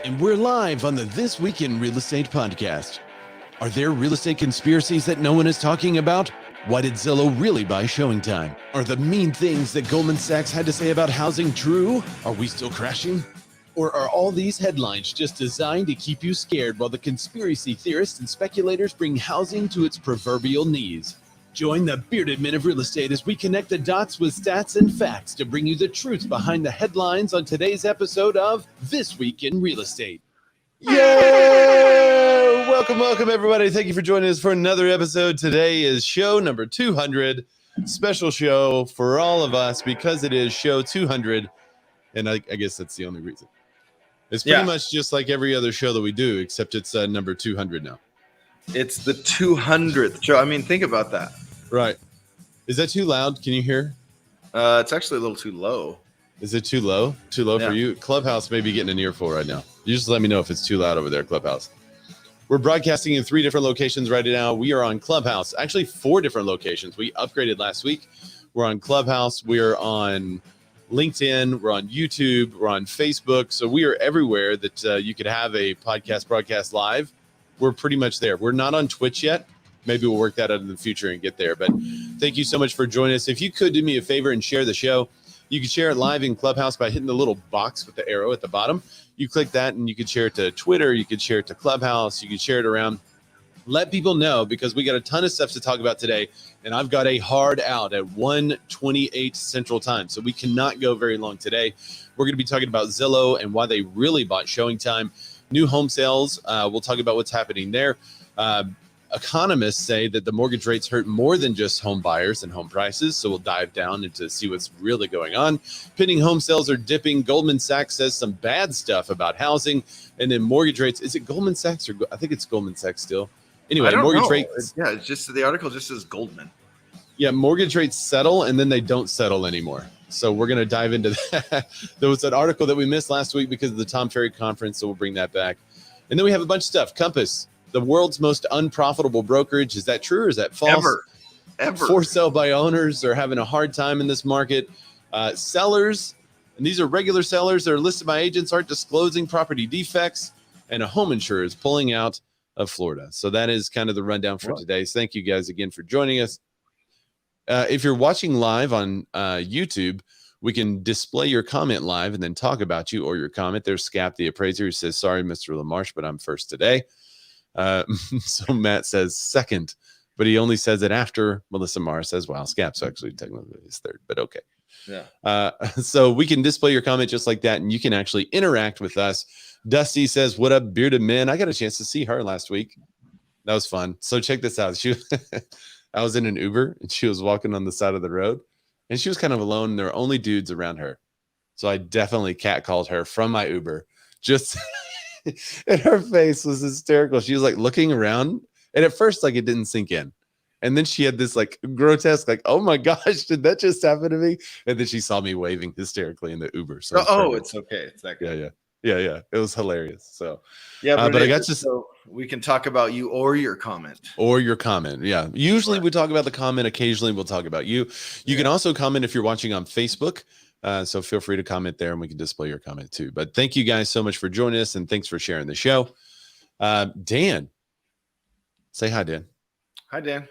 And we're live on the This Week in Real Estate podcast. Are there real estate conspiracies that no one is talking about? Why did Zillow really buy SHOWINGTIME? Are the mean things that Goldman Sachs had to say about housing true? Are we still crashing? Or are all these headlines just designed to keep you scared while the conspiracy theorists and speculators bring housing to its proverbial knees? Join the bearded men of real estate as we connect the dots with stats and facts to bring you the truth behind the headlines on today's episode of This Week in Real Estate. Yeah! Welcome, everybody. Thank you for joining us for another episode. Today is show number 200. Special show for all of us because it is show 200. And I guess that's the only reason. It's pretty much just like every other show that we do, except it's number 200 now. It's the 200th show. I mean, think about that. Right. Is that too loud? Can you hear? It's actually a little too low. Is it too low? Too low for you? Clubhouse may be getting an earful right now. You just let me know if it's too loud over there, Clubhouse. We're broadcasting in 3 different locations right now. We are on Clubhouse. Actually, 4 different locations. We upgraded last week. We're on Clubhouse. We're on LinkedIn. We're on YouTube. We're on Facebook. So we are everywhere that you could have a podcast broadcast live. We're pretty much there. We're not on Twitch yet. Maybe we'll work that out in the future and get there. But thank you so much for joining us. If you could do me a favor and share the show, you can share it live in Clubhouse by hitting the little box with the arrow at the bottom. You click that and you can share it to Twitter. You can share it to Clubhouse. You can share it around. Let people know because we got a ton of stuff to talk about today. And I've got a hard out at 1:28 Central Time. So we cannot go very long today. We're going to be talking about Zillow and why they really bought SHOWINGTIME. New home sales. We'll talk about what's happening there. Economists say that the mortgage rates hurt more than just home buyers and home prices. So we'll dive down into see what's really going on. Pending home sales are dipping. Goldman Sachs says some bad stuff about housing. And then mortgage rates. Is it Goldman Sachs or I think it's Goldman Sachs still. Anyway, mortgage rates. Yeah, it's just the article just says Goldman. Yeah, mortgage rates settle and then they don't settle anymore. So we're going to dive into that. There was an article that we missed last week because of the Tom Ferry conference, so we'll bring that back. And then we have a bunch of stuff. Compass, the world's most unprofitable brokerage. Is that true or is that false? Ever. For sale by owners are having a hard time in this market. Sellers, and these are regular sellers that are listed by agents, aren't disclosing property defects. And a home insurer is pulling out of Florida. So that is kind of the rundown for today. So thank you guys again for joining us. If you're watching live on YouTube, we can display your comment live and then talk about you or your comment. There's Scap, the appraiser, who says, sorry, Mr. LaMarche, but I'm first today. So Matt says second, but he only says it after Melissa Marr says, wow, Scap's actually technically his third, but okay. Yeah. So we can display your comment just like that, and you can actually interact with us. Dusty says, what up, bearded men? I got a chance to see her last week. That was fun. So check this out. I was in an Uber and she was walking on the side of the road and she was kind of alone. And there were only dudes around her. So I definitely catcalled her from my Uber. Just and her face was hysterical. She was like looking around. And at first, like it didn't sink in. And then she had this like grotesque, like, oh my gosh, did that just happen to me? And then she saw me waving hysterically in the Uber. So it's okay. It's that good. Yeah. It was hilarious. So yeah, but I got to so we can talk about you or your comment. Yeah. Usually we talk about the comment. Occasionally we'll talk about you. You can also comment if you're watching on Facebook. So feel free to comment there and we can display your comment too. But thank you guys so much for joining us and thanks for sharing the show. Dan, say hi, Dan. Hi, Dan.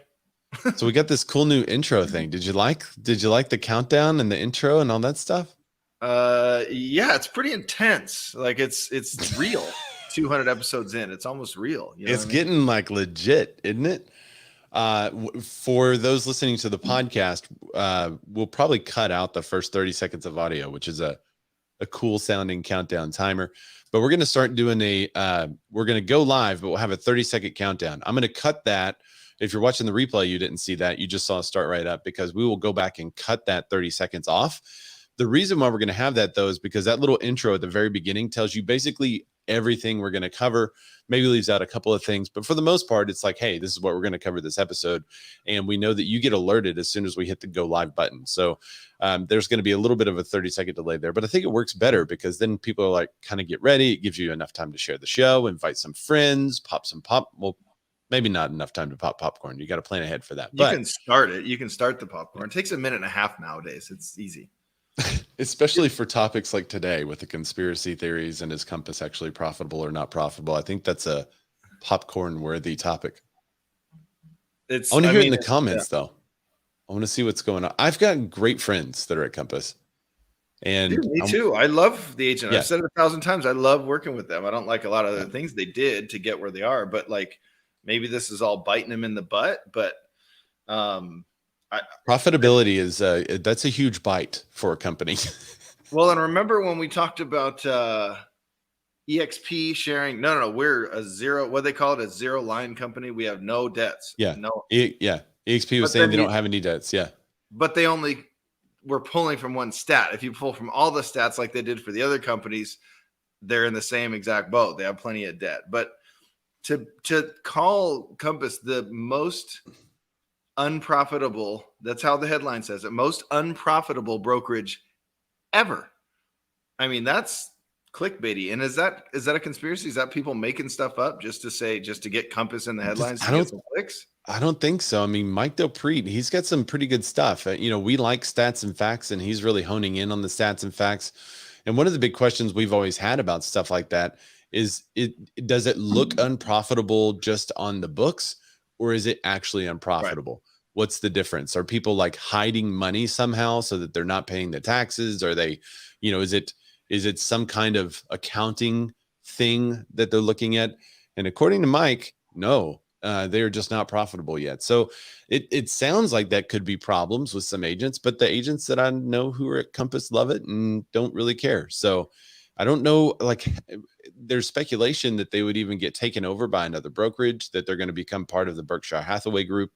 So we got this cool new intro thing. Did you like the countdown and the intro and all that stuff? Yeah, it's pretty intense. Like it's real. 200 episodes in, it's almost real. You know it's getting like legit, isn't it? For those listening to the podcast, we'll probably cut out the first 30 seconds of audio, which is a cool sounding countdown timer. But we're going to start doing we're going to go live, but we'll have a 30-second countdown. I'm going to cut that. If you're watching the replay, you didn't see that. You just saw it start right up because we will go back and cut that 30 seconds off. The reason why we're going to have that, though, is because that little intro at the very beginning tells you basically everything we're going to cover. Maybe leaves out a couple of things, but for the most part, it's like, hey, this is what we're going to cover this episode. And we know that you get alerted as soon as we hit the go live button. So there's going to be a little bit of a 30-second delay there, but I think it works better because then people are like, kind of get ready. It gives you enough time to share the show, invite some friends, well, maybe not enough time to pop popcorn. You got to plan ahead for that. You can start it. You can start the popcorn. It takes a minute and a half nowadays. It's easy. Especially for topics like today with the conspiracy theories and is Compass actually profitable or not profitable. I think that's a popcorn worthy topic. I want to hear it in the comments though. I want to see what's going on. I've got great friends that are at Compass. And dude, me too. I love the agent. I've said it 1,000 times. I love working with them. I don't like a lot of the things they did to get where they are, but like maybe this is all biting them in the butt. But profitability is that's a huge bite for a company. Well, and remember when we talked about EXP sharing? No. We're a zero. What they call it, a zero line company. We have no debts. Yeah. No. EXP was saying they don't have any debts. Yeah. But they only were pulling from one stat. If you pull from all the stats like they did for the other companies, they're in the same exact boat. They have plenty of debt. But to call Compass the most unprofitable, that's how the headline says it, most unprofitable brokerage ever. I mean, that's clickbaity. And is that a conspiracy? Is that people making stuff up just to get Compass in the headlines to get some clicks? I don't think so. I mean, Mike DelPrete, he's got some pretty good stuff. We like stats and facts, and he's really honing in on the stats and facts. And one of the big questions we've always had about stuff like that is, does it look unprofitable just on the books, or is it actually unprofitable? Right. What's the difference? Are people like hiding money somehow so that they're not paying the taxes? Are they, is it some kind of accounting thing that they're looking at? And according to Mike, no. They're just not profitable yet. So it sounds like that could be problems with some agents, but the agents that I know who are at Compass love it and don't really care. So I don't know, like there's speculation that they would even get taken over by another brokerage, that they're going to become part of the Berkshire Hathaway group.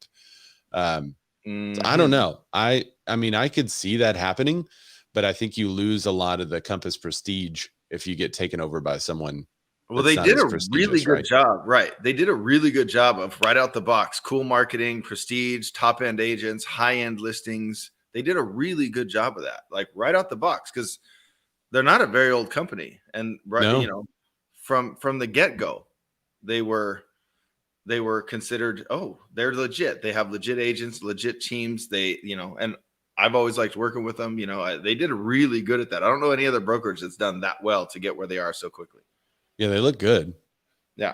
So I don't know. I mean, I could see that happening, but I think you lose a lot of the Compass prestige if you get taken over by someone. Well, they did a really good job, right? They did a really good job of right out the box, cool marketing, prestige, top end agents, high end listings. They did a really good job of that, like right out the box, because they're not a very old company, and from the get go, they were considered, oh, they're legit. They have legit agents, legit teams. They, and I've always liked working with them. They did really good at that. I don't know any other brokerage that's done that well to get where they are so quickly. Yeah, they look good. Yeah.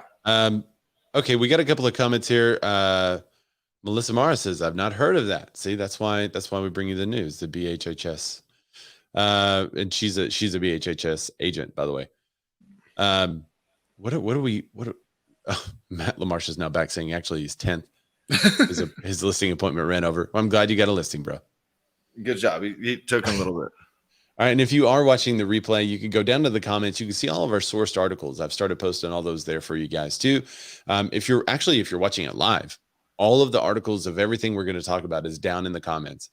Okay, we got a couple of comments here. Melissa Mara says, "I've not heard of that." See, that's why we bring you the news, the BHHS. And she's a BHHS agent, by the way. Matt LaMarche is now back saying actually he's 10th. His listing appointment ran over. Well, I'm glad you got a listing, bro. Good job. He took a little bit. All right. And if you are watching the replay, you can go down to the comments. You can see all of our sourced articles. I've started posting all those there for you guys too. If you're watching it live, all of the articles of everything we're going to talk about is down in the comments.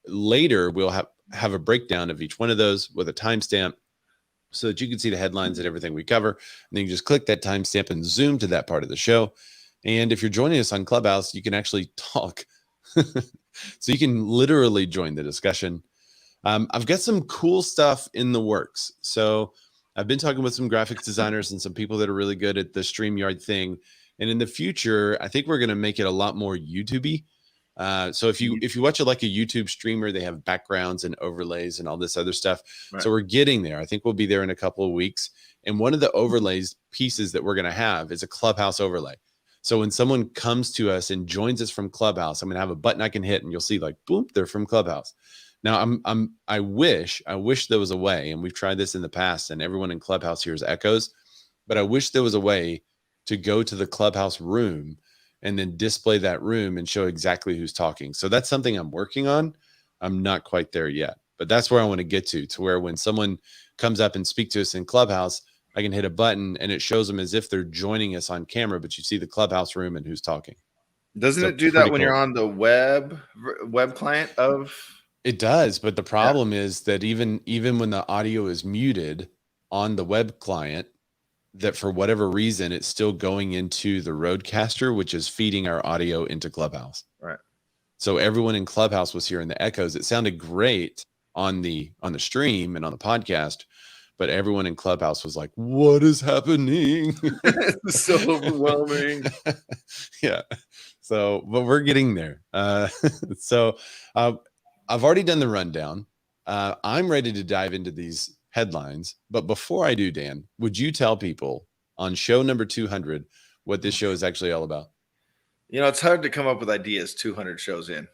Later, we'll have a breakdown of each one of those with a timestamp so that you can see the headlines and everything we cover. And then you just click that timestamp and zoom to that part of the show. And if you're joining us on Clubhouse, you can actually talk. So you can literally join the discussion. I've got some cool stuff in the works. So I've been talking with some graphics designers and some people that are really good at the StreamYard thing. And in the future, I think we're going to make it a lot more YouTube-y. So if you watch it like a YouTube streamer, they have backgrounds and overlays and all this other stuff. Right. So we're getting there. I think we'll be there in a couple of weeks. And one of the overlays pieces that we're going to have is a Clubhouse overlay. So when someone comes to us and joins us from Clubhouse, I'm going to have a button I can hit and you'll see like, boom, they're from Clubhouse. Now I wish there was a way, and we've tried this in the past and everyone in Clubhouse hears echoes, but I wish there was a way to go to the Clubhouse room and then display that room and show exactly who's talking. So that's something I'm working on. I'm not quite there yet, but that's where I want to get to where when someone comes up and speak to us in Clubhouse, I can hit a button and it shows them as if they're joining us on camera, but you see the Clubhouse room and who's talking. Doesn't it do that when you're on the web client of? It does, but the problem is that even when the audio is muted on the web client, that for whatever reason, it's still going into the Rodecaster, which is feeding our audio into Clubhouse. Right. So everyone in Clubhouse was hearing the echoes. It sounded great on the stream and on the podcast, but everyone in Clubhouse was like, "What is happening?" It's so overwhelming. Yeah. So, but we're getting there. I've already done the rundown. I'm ready to dive into these headlines. But before I do, Dan, would you tell people on show number 200 what this show is actually all about? It's hard to come up with ideas 200 shows in.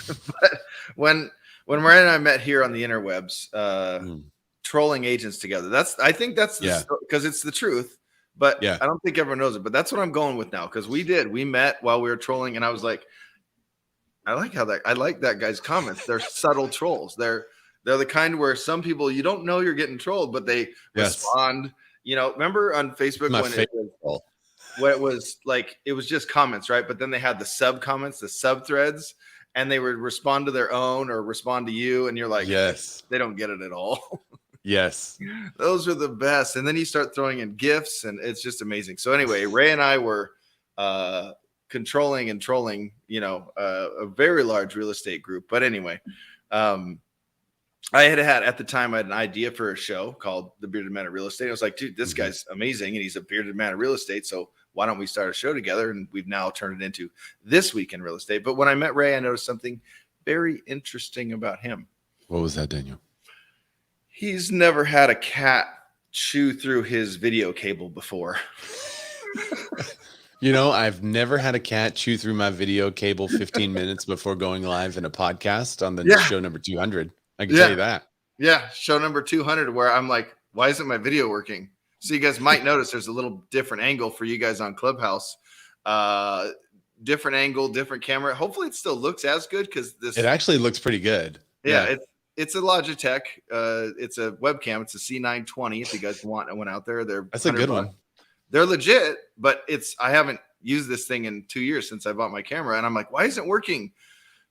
But when Mariah and I met here on the interwebs, trolling agents together, I think that's because it's the truth. But I don't think everyone knows it. But that's what I'm going with now, because we met while we were trolling, and I was like, I like that guy's comments. They're subtle trolls. They're the kind where some people, you don't know you're getting trolled, but they respond. Remember on Facebook when it was like, it was just comments, right? But then they had the sub comments, the sub threads, and they would respond to their own or respond to you, and you're like, yes, they don't get it at all. Yes, those are the best. And then you start throwing in GIFs, and it's just amazing. So anyway, Ray and I were controlling and trolling, a very large real estate group. But anyway, I had at the time, I had an idea for a show called The Bearded Man of Real Estate. I was like, dude, this guy's amazing, and he's a bearded man of real estate. So why don't we start a show together? And we've now turned it into This Week in Real Estate. But when I met Ray, I noticed something very interesting about him. What was that, Daniel? He's never had a cat chew through his video cable before. I've never had a cat chew through my video cable 15 minutes before going live in a podcast on the show number 200. I can tell you that. Yeah, show number 200, where I'm like, why isn't my video working? So you guys might notice there's a little different angle for you guys on Clubhouse. Different angle, different camera. Hopefully it still looks as good, because it actually looks pretty good. Yeah. It's a Logitech. It's a webcam. It's a C920. If you guys went out there, that's a good one. They're legit, but I haven't used this thing in 2 years since I bought my camera, and I'm like, why isn't it working?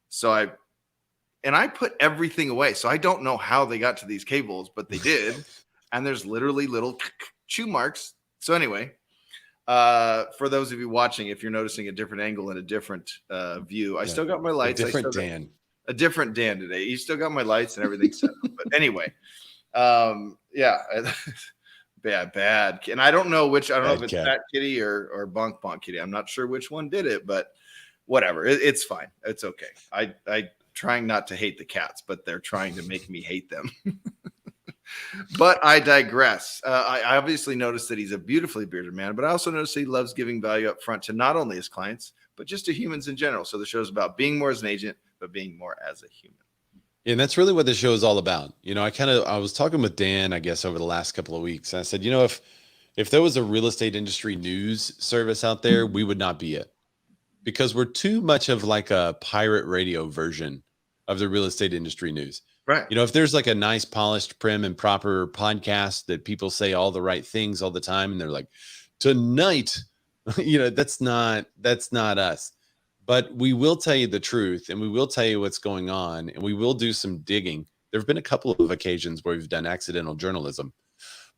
So I put everything away. So I don't know how they got to these cables, but they did. And there's literally little chew marks. So anyway, for those of you watching, if you're noticing a different angle and a different view, I still got my lights. A different Dan today. You still got my lights and everything set up. But anyway, bad. And I don't know if it's Fat Kitty or Bonk Bonk Kitty. I'm not sure which one did it, but whatever. It's fine. It's okay. I trying not to hate the cats, but they're trying to make me hate them. But I digress. I obviously noticed that he's a beautifully bearded man, but I also noticed he loves giving value up front to not only his clients, but just to humans in general. So the show is about being more as an agent, but being more as a human. Yeah, and that's really what the show is all about. I was talking with Dan, I guess, over the last couple of weeks. And I said, if there was a real estate industry news service out there, we would not be it, because we're too much of like a pirate radio version of the real estate industry news. Right. If there's like a nice, polished, prim and proper podcast that people say all the right things all the time, and they're like, tonight, that's not us. But we will tell you the truth, and we will tell you what's going on, and we will do some digging. There have been a couple of occasions where we've done accidental journalism,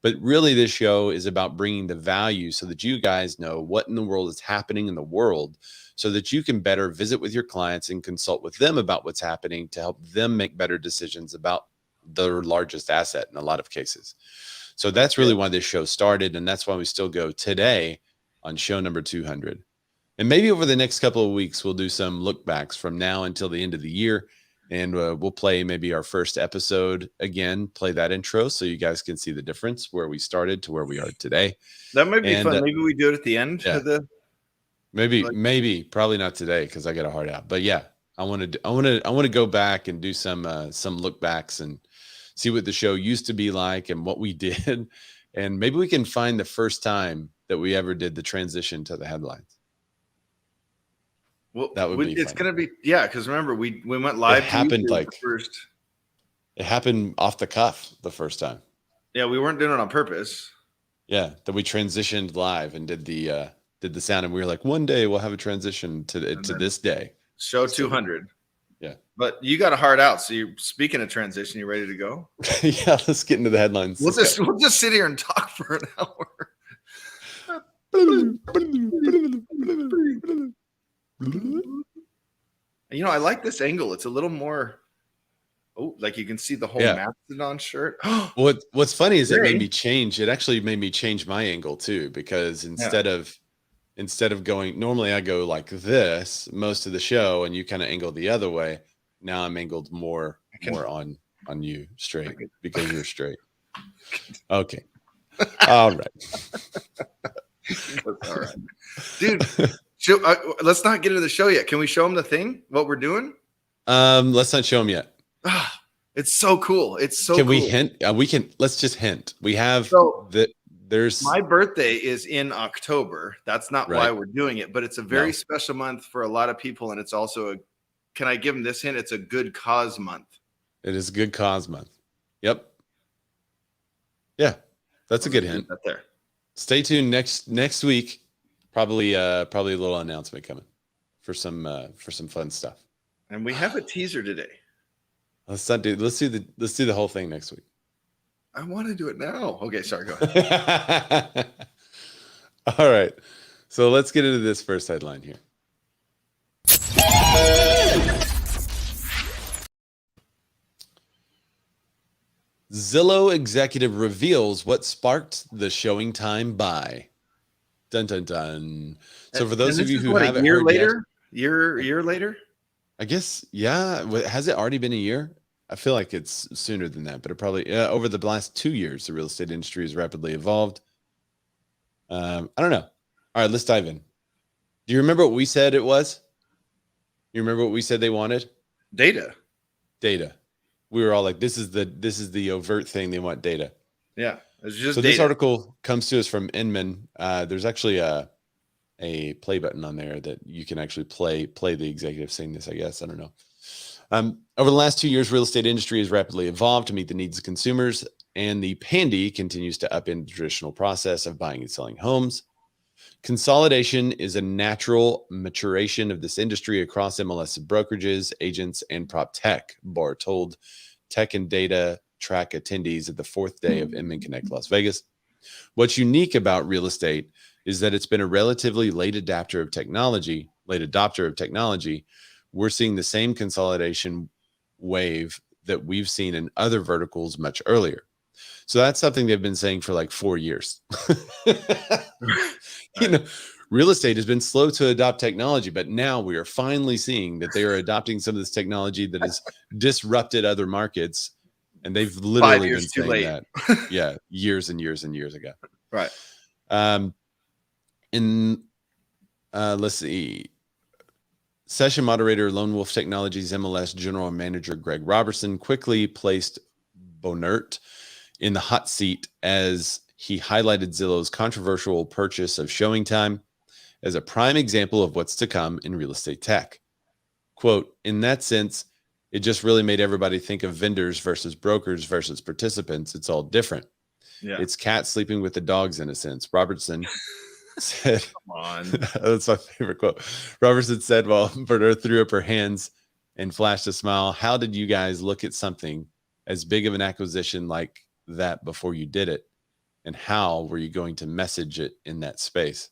but really this show is about bringing the value so that you guys know what in the world is happening in the world, so that you can better visit with your clients and consult with them about what's happening to help them make better decisions about their largest asset in a lot of cases. So that's really why this show started, and that's why we still go today on show number 200. And maybe over the next couple of weeks, we'll do some look backs from now until the end of the year. And we'll play maybe our first episode again, play that intro so you guys can see the difference where we started to where we are today. That might be fun. Maybe we do it at the end of the. Maybe probably not today, because I got a hard out. But yeah, I want to go back and do some look backs and see what the show used to be like and what we did. And maybe we can find the first time that we ever did the transition to the headlines. Well, that would be. It's going to be, because remember we went live. It happened It happened off the cuff the first time. Yeah, we weren't doing it on purpose. Yeah, that we transitioned live and did the sound, and we were like, one day we'll have a transition to this day. Show 200. Yeah, but you got a hard out. So you, speaking of transition, you ready to go? Yeah, let's get into the headlines. We'll just sit here and talk for an hour. I like this angle. It's a little more. Oh, like you can see the whole Mastodon shirt. What's funny is it made me change. It actually made me change my angle too, because instead of going, normally I go like this most of the show, and you kind of angle the other way. Now I'm angled more on on you straight because you're straight. Okay. All right. All right. Dude, let's not get into the show yet. Can we show them the thing, what we're doing? Let's not show them yet. It's so cool. It's so Can cool. we hint? Let's just hint. We have there's my birthday is in October. That's not why we're doing it, but it's a very special month for a lot of people. And it's also can I give them this hint? It's a good cause month. It is a good cause month. Yep. Yeah. That's a good hint. Right there. Stay tuned next week. Probably a little announcement coming for some fun stuff. And we have a teaser today. Let's do the whole thing next week. I want to do it now. Okay, sorry, go ahead. All right. So let's get into this first headline here. Zillow executive reveals what sparked the SHOWINGTIME buy. Dun dun dun. So for those of you who haven't heard yet, year later, I guess, yeah. Has it already been a year? I feel like it's sooner than that, but it probably over the last 2 years, the real estate industry has rapidly evolved. I don't know. All right, let's dive in. Do you remember what we said it was? You remember what we said they wanted? Data. We were all like, this is the overt thing. They want data. Yeah. It's just so data. This article comes to us from Inman. There's actually a play button on there that you can actually play the executive saying this, I guess. I don't know. Over the last 2 years, real estate industry has rapidly evolved to meet the needs of consumers, and the pandy continues to upend the traditional process of buying and selling homes. Consolidation is a natural maturation of this industry across MLS brokerages, agents, and prop tech, Barr told tech and data track attendees at the fourth day of Inman Connect Las Vegas. What's unique about real estate is that it's been a relatively late adopter of technology. We're seeing the same consolidation wave that we've seen in other verticals much earlier. So that's something they've been saying for like 4 years. Real estate has been slow to adopt technology, but now we are finally seeing that they are adopting some of this technology that has disrupted other markets. And they've literally been saying that, years and years and years ago. Right. Let's see. Session moderator, Lone Wolf Technologies MLS General Manager Greg Robertson quickly placed Bonert in the hot seat as he highlighted Zillow's controversial purchase of SHOWINGTIME as a prime example of what's to come in real estate tech. Quote, in that sense, it just really made everybody think of vendors versus brokers versus participants. It's all different. Yeah. It's cats sleeping with the dogs in a sense. Robertson said, come on. That's my favorite quote. Robertson said, while Bonert threw up her hands and flashed a smile, how did you guys look at something as big of an acquisition like that before you did it? And how were you going to message it in that space?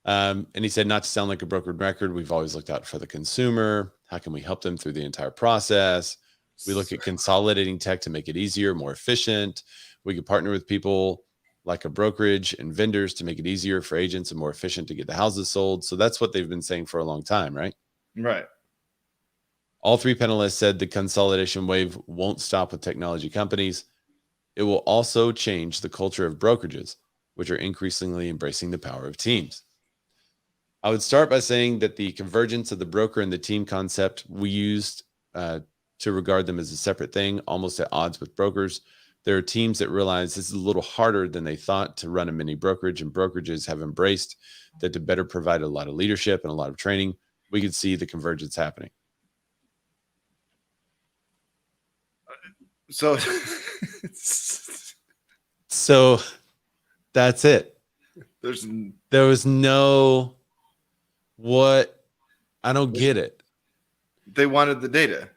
And he said, not to sound like a brokered record, we've always looked out for the consumer. How can we help them through the entire process? We look at consolidating tech to make it easier, more efficient. We could partner with people like a brokerage and vendors to make it easier for agents and more efficient to get the houses sold. So that's what they've been saying for a long time, right? Right. All three panelists said the consolidation wave won't stop with technology companies. It will also change the culture of brokerages, which are increasingly embracing the power of teams. I would start by saying that the convergence of the broker and the team concept, we used to regard them as a separate thing, almost at odds with brokers. There are teams that realize this is a little harder than they thought to run a mini brokerage, and brokerages have embraced that to better provide a lot of leadership and a lot of training. We could see the convergence happening. So that's it. There was no what. I don't get it. They wanted the data.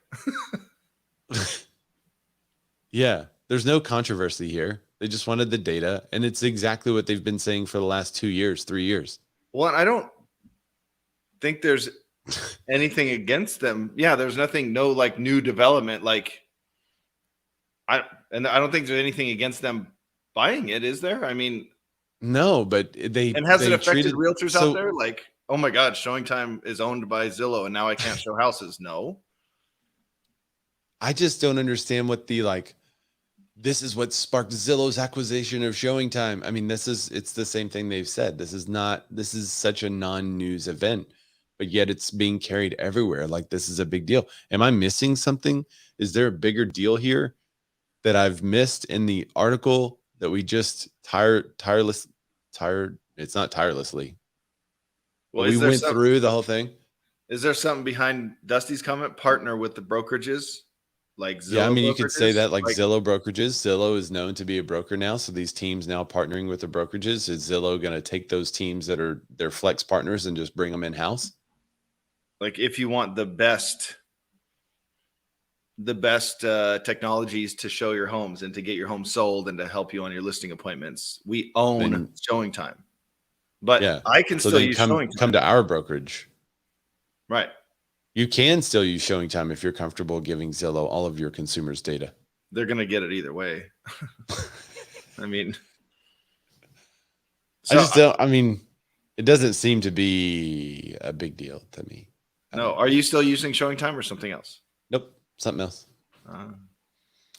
Yeah. There's no controversy here. They just wanted the data, and it's exactly what they've been saying for the last 2 years, 3 years. Well, I don't think there's anything against them. Yeah, there's nothing, no like new development. Like I don't think there's anything against them buying it, is there? I mean, no, but they has it affected realtors out there? Like, oh my God, SHOWINGTIME is owned by Zillow, and now I can't show houses. No. I just don't understand what the like. This is what sparked Zillow's acquisition of ShowingTime. I mean, it's the same thing they've said. This is such a non-news event, but yet it's being carried everywhere. Like this is a big deal. Am I missing something? Is there a bigger deal here that I've missed in the article that we just it's not tirelessly. Well, we went through the whole thing. Is there something behind Dusty's comment? Partner with the brokerages? Like Zillow, yeah, I mean, you could say that like like Zillow brokerages. Zillow is known to be a broker now. So these teams now partnering with the brokerages. Is Zillow going to take those teams that are their flex partners and just bring them in-house? Like if you want the best technologies to show your homes and to get your home sold and to help you on your listing appointments, we own ShowingTime. But yeah, I can still use ShowingTime. Come to our brokerage. Right. You can still use ShowingTime if you're comfortable giving Zillow all of your consumers' data. They're going to get it either way. I mean, it doesn't seem to be a big deal to me. No. Are you still using ShowingTime or something else? Nope. Something else.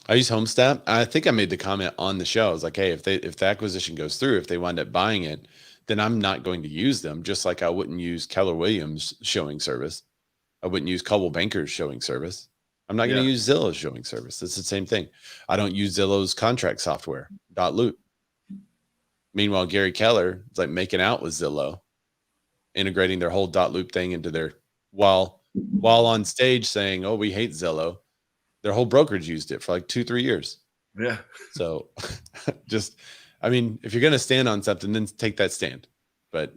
I use HomeStat. I think I made the comment on the show. I was like, hey, if the acquisition goes through, if they wind up buying it, then I'm not going to use them. Just like I wouldn't use Keller Williams showing service. I wouldn't use Coldwell Banker's showing service. I'm not going to use Zillow's showing service. It's the same thing. I don't use Zillow's contract software, .loop. Meanwhile, Gary Keller is like making out with Zillow, integrating their whole .loop thing into their, while on stage saying, oh, we hate Zillow. Their whole brokerage used it for like 2-3 years. Yeah. So if you're going to stand on something, then take that stand. But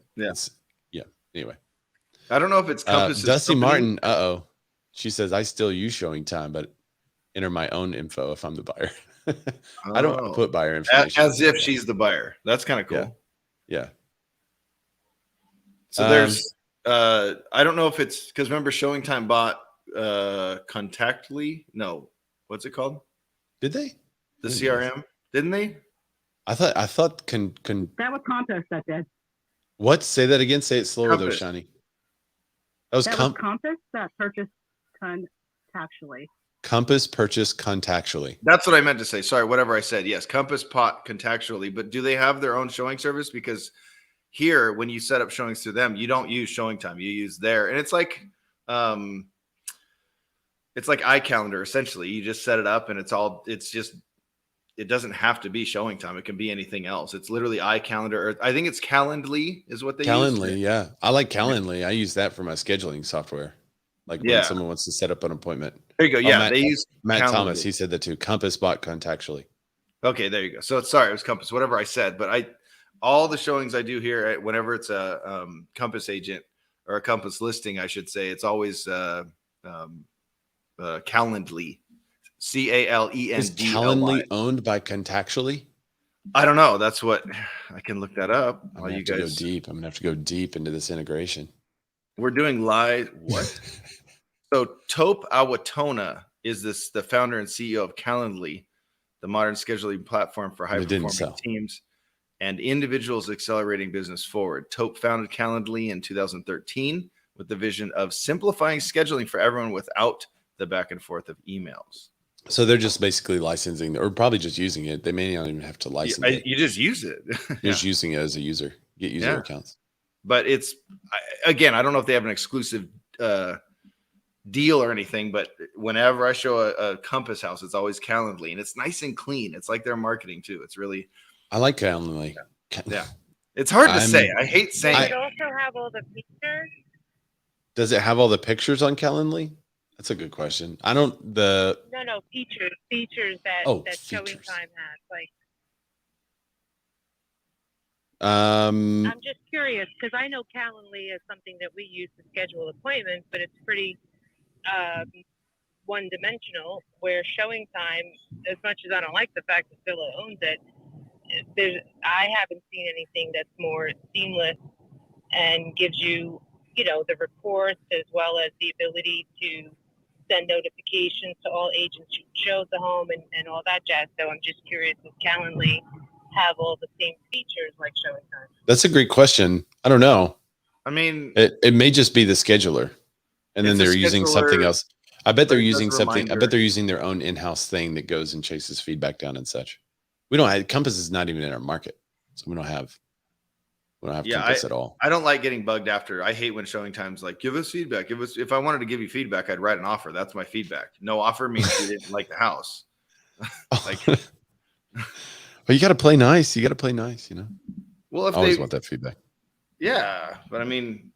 anyway. I don't know if it's Compass's Dusty Martin. She says, I still use ShowingTime, but enter my own info if I'm the buyer. I don't put buyer information. As if she's the buyer. That's kind of cool. Yeah. So there's, I don't know if it's because remember ShowingTime bought Contactly. No, what's it called? Did they? The CRM? Didn't they? I thought that was Compass that did. What? Say that again. Say it slower though, Shani. That was Compass that purchased contactually. Compass purchased contactually. That's what I meant to say. Sorry, whatever I said. Yes, Compass bought contactually, but do they have their own showing service? Because here, when you set up showings through them, you don't use ShowingTime. You use their, and it's like iCalendar essentially. You just set it up, and it doesn't have to be ShowingTime. It can be anything else. It's literally iCalendar. Or I think it's Calendly is what they use. Calendly, yeah. I like Calendly. I use that for my scheduling software. Like when someone wants to set up an appointment. There you go. Yeah, they use Matt Calendly. Thomas. He said that too. Compass bought contactually. Okay, there you go. So sorry, it was Compass. Whatever I said, but all the showings I do here, whenever it's a Compass agent or a Compass listing, I should say, it's always Calendly. Calendly. Is Calendly owned by Contactually? I don't know. That's what I can look that up. I'm gonna have to go deep. I'm gonna have to go deep into this integration. We're doing live. What? So Tope Awatona is the founder and CEO of Calendly, the modern scheduling platform for high-performing teams and individuals accelerating business forward. Tope founded Calendly in 2013 with the vision of simplifying scheduling for everyone without the back and forth of emails. So they're just basically licensing or probably just using it. They may not even have to license it. You just use it. You're just using it as a user. Get user accounts. But it's, again, I don't know if they have an exclusive deal or anything, but whenever I show a Compass house, it's always Calendly, and it's nice and clean. It's like their marketing too. It's really. I like Calendly. Yeah. It's hard to say. I hate saying it. Does it also have all the features? Does it have all the pictures on Calendly? That's a good question. I don't No features that ShowingTime has. Like I'm just curious because I know Calendly is something that we use to schedule appointments, but it's pretty one-dimensional. Where ShowingTime, as much as I don't like the fact that Zillow owns it, I haven't seen anything that's more seamless and gives you, the reports as well as the ability to send notifications to all agents who show the home and all that jazz. So I'm just curious if Calendly have all the same features like ShowingTime. That's a great question. I don't know. I mean, it may just be the scheduler, and then they're using something else. I bet they're using something. I bet they're using their own in-house thing that goes and chases feedback down and such. We don't have Compass is not even in our market, so we don't have Compass at all. I don't like getting bugged after. I hate when showing times like give us feedback. If I wanted to give you feedback, I'd write an offer. That's my feedback. No offer means you didn't like the house. Like, well, you got to play nice. You got to play nice. You know. Well, if I always want that feedback. Yeah, but I mean,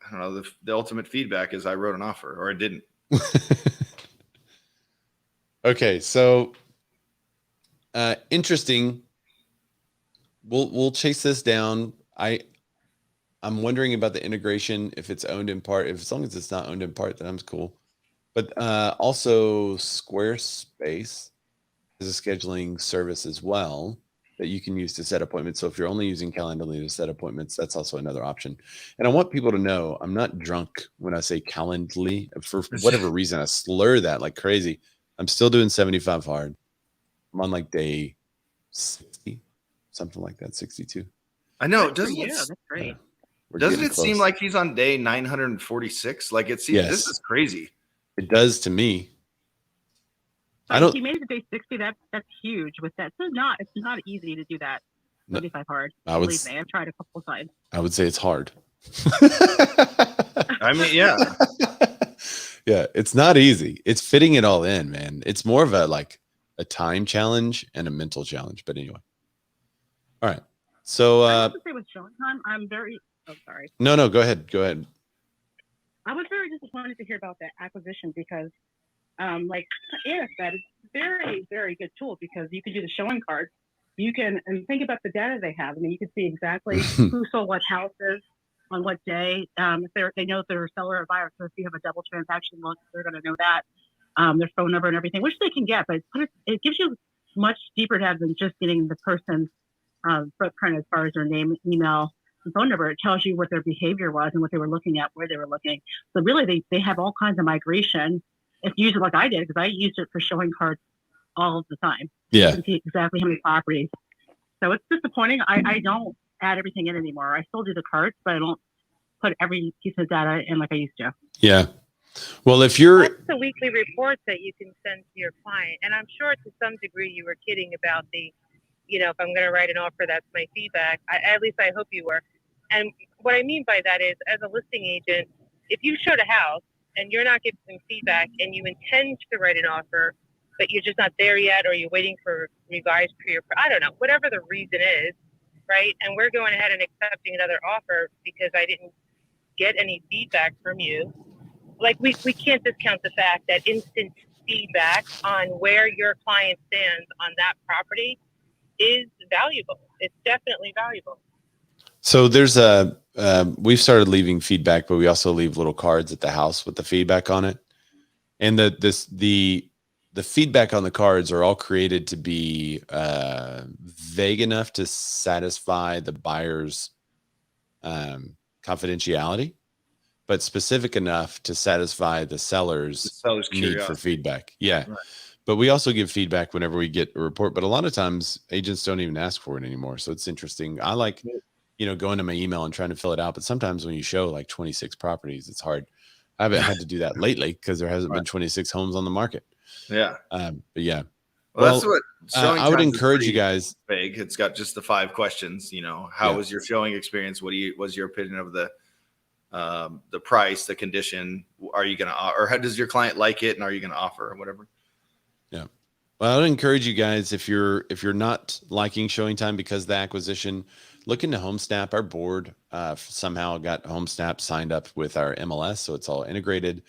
I don't know. The ultimate feedback is I wrote an offer or I didn't. Okay, so interesting. We'll chase this down. I'm wondering about the integration, if it's owned in part. If as long as it's not owned in part, then I'm cool. But also Squarespace is a scheduling service as well that you can use to set appointments. So if you're only using Calendly to set appointments, that's also another option. And I want people to know I'm not drunk when I say Calendly. For whatever reason, I slur that like crazy. I'm still doing 75 hard. I'm on like day 60, something like that, 62. I know. That's great. Doesn't it seem like he's on day 946? Like it seems this is crazy. It does to me. So he made it to day 60. That's huge with that. So it's not easy to do that. 75 hard. Believe me, I've tried a couple of times. I would say it's hard. I mean, yeah. Yeah, it's not easy. It's fitting it all in, man. It's more of a time challenge and a mental challenge. But anyway. All right. So I have to say with showing time, I'm very sorry. No, go ahead. I was very disappointed to hear about that acquisition because like Eric said, it's a very, very good tool because you can do the showing cards. You can and think about the data they have. I mean, you can see exactly who sold what houses on what day. If they know if they're a seller or buyer. So if you have a double transaction look, they're going to know that their phone number and everything, which they can get. But it gives you much deeper data than just getting the person's footprint as far as their name, email, and phone number. It tells you what their behavior was and what they were looking at, where they were looking. So really, they have all kinds of migration. If you use it like I did, because I used it for showing cards all the time. Yeah. You can see exactly how many properties. So it's disappointing. I don't add everything in anymore. I still do the cards, but I don't put every piece of data in like I used to. Yeah. Well, if you're... What's the weekly reports that you can send to your client? And I'm sure to some degree you were kidding about the, if I'm going to write an offer, that's my feedback. At least I hope you were. And what I mean by that is, as a listing agent, if you showed a house and you're not getting feedback and you intend to write an offer, but you're just not there yet, or you're waiting for revised I don't know, whatever the reason is, right? And we're going ahead and accepting another offer because I didn't get any feedback from you. Like we can't discount the fact that instant feedback on where your client stands on that property is valuable. It's definitely valuable. So there's we've started leaving feedback, but we also leave little cards at the house with the feedback on it. And the feedback on the cards are all created to be vague enough to satisfy the buyer's confidentiality, but specific enough to satisfy the seller's need for feedback. Yeah. Right. But we also give feedback whenever we get a report, but a lot of times agents don't even ask for it anymore. So it's interesting. I like, going to my email and trying to fill it out. But sometimes when you show like 26 properties, it's hard. I haven't had to do that lately because there hasn't been 26 homes on the market. Yeah. But yeah. Well, that's what I would encourage you guys. Vague. It's got just the 5 questions. How was your showing experience? Was your opinion of the price, the condition? Are you going to, or how does your client like it? And are you going to offer or whatever? Yeah. Well, I would encourage you guys, if you're not liking showing time because of the acquisition, look into HomeSnap. Our board somehow got HomeSnap signed up with our MLS, so it's all integrated,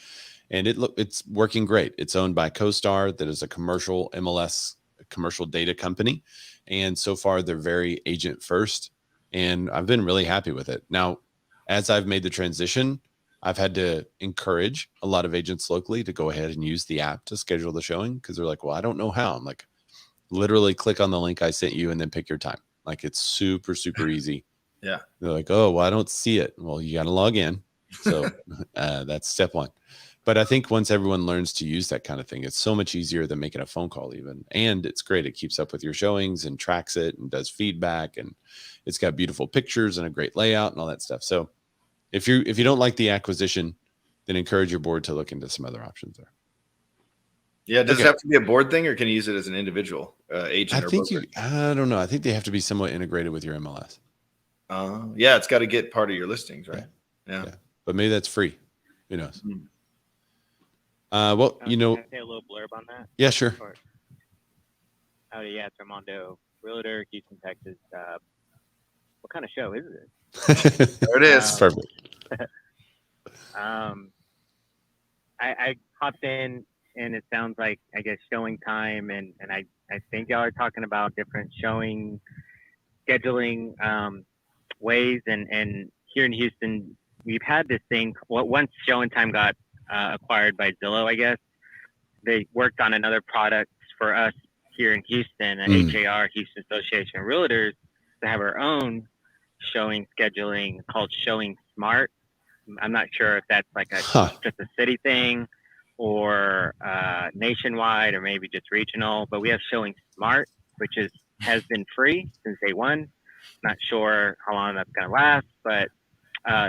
and it's working great. It's owned by CoStar, that is a commercial MLS, commercial data company, and so far they're very agent first, and I've been really happy with it. Now, as I've made the transition, I've had to encourage a lot of agents locally to go ahead and use the app to schedule the showing because they're like, well, I don't know how. I'm like, literally click on the link I sent you and then pick your time. Like it's super, super easy. Yeah. They're like, oh, well, I don't see it. Well, you got to log in. So that's step one. But I think once everyone learns to use that kind of thing, it's so much easier than making a phone call even. And it's great. It keeps up with your showings and tracks it and does feedback. And it's got beautiful pictures and a great layout and all that stuff. So if you don't like the acquisition, then encourage your board to look into some other options there. Yeah. Does it have to be a board thing, or can you use it as an individual agent? I don't know. I think they have to be somewhat integrated with your MLS. Yeah. It's got to get part of your listings, right? Yeah. But maybe that's free. Who knows? Well, can I say a little blurb on that? Yeah, sure. Howdy, yeah, it's Armando, realtor, Houston, Texas. What kind of show is this? There it is. Perfect. I hopped in, and it sounds like, I guess, showing time, and I think y'all are talking about different showing scheduling ways, and here in Houston, we've had this thing. Well, once showing time got acquired by ZILLOW, I guess, they worked on another product for us here in Houston at HAR, Houston Association of Realtors, to have our own showing scheduling called Showing Smart. I'm not sure if that's like just a city thing or nationwide or maybe just regional, but we have Showing Smart, which has been free since day one. Not sure how long that's going to last, but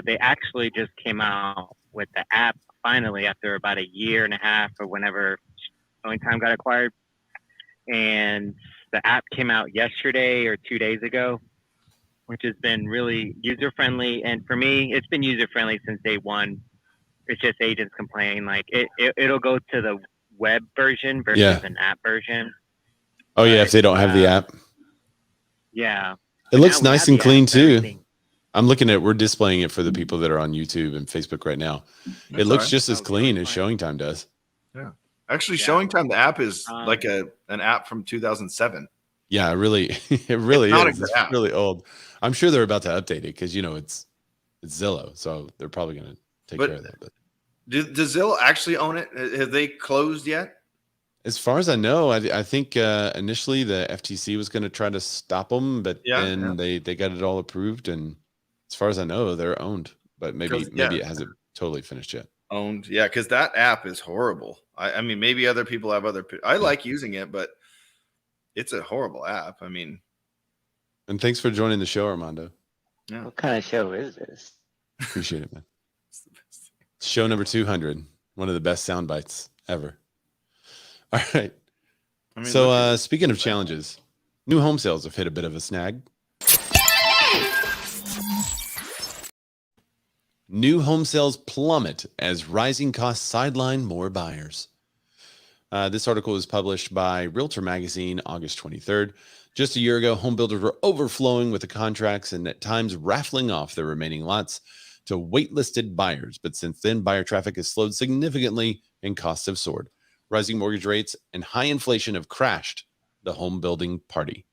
they actually just came out with the app finally after about a year and a half or whenever Showing Time got acquired. And the app came out yesterday or 2 days ago, which has been really user-friendly. And for me, it's been user-friendly since day one. It's just agents complain. Like it'll go to the web version versus an app version. Oh, yeah, if they don't have the app. Yeah. It looks nice and clean, too. I'm looking at, we're displaying it for the people that are on YouTube and Facebook right now. It looks just as clean as Showing Time does. Yeah. Actually, Showing Time, the app is like an app from 2007. Yeah, it really is. It's really old. I'm sure they're about to update it because, it's ZILLOW. So they're probably going to take care of that. But does ZILLOW actually own it? Have they closed yet? As far as I know, I think initially the FTC was going to try to stop them, but then they got it all approved. And as far as I know, they're owned, but maybe it hasn't totally finished yet. Owned. Yeah. Cause that app is horrible. I mean, maybe other people have I like using it, but it's a horrible app. I mean, and thanks for joining the show, Armando. Yeah. What kind of show is this? Appreciate it, man. It's the best. Show number 200, one of the best sound bites ever. All right. So speaking of challenges, new home sales have hit a bit of a snag. New home sales plummet as rising costs sideline more buyers. This article was published by Realtor Magazine, August 23rd. Just a year ago, home builders were overflowing with the contracts and at times raffling off their remaining lots to waitlisted buyers. But since then, buyer traffic has slowed significantly and costs have soared. Rising mortgage rates and high inflation have crashed the home building party.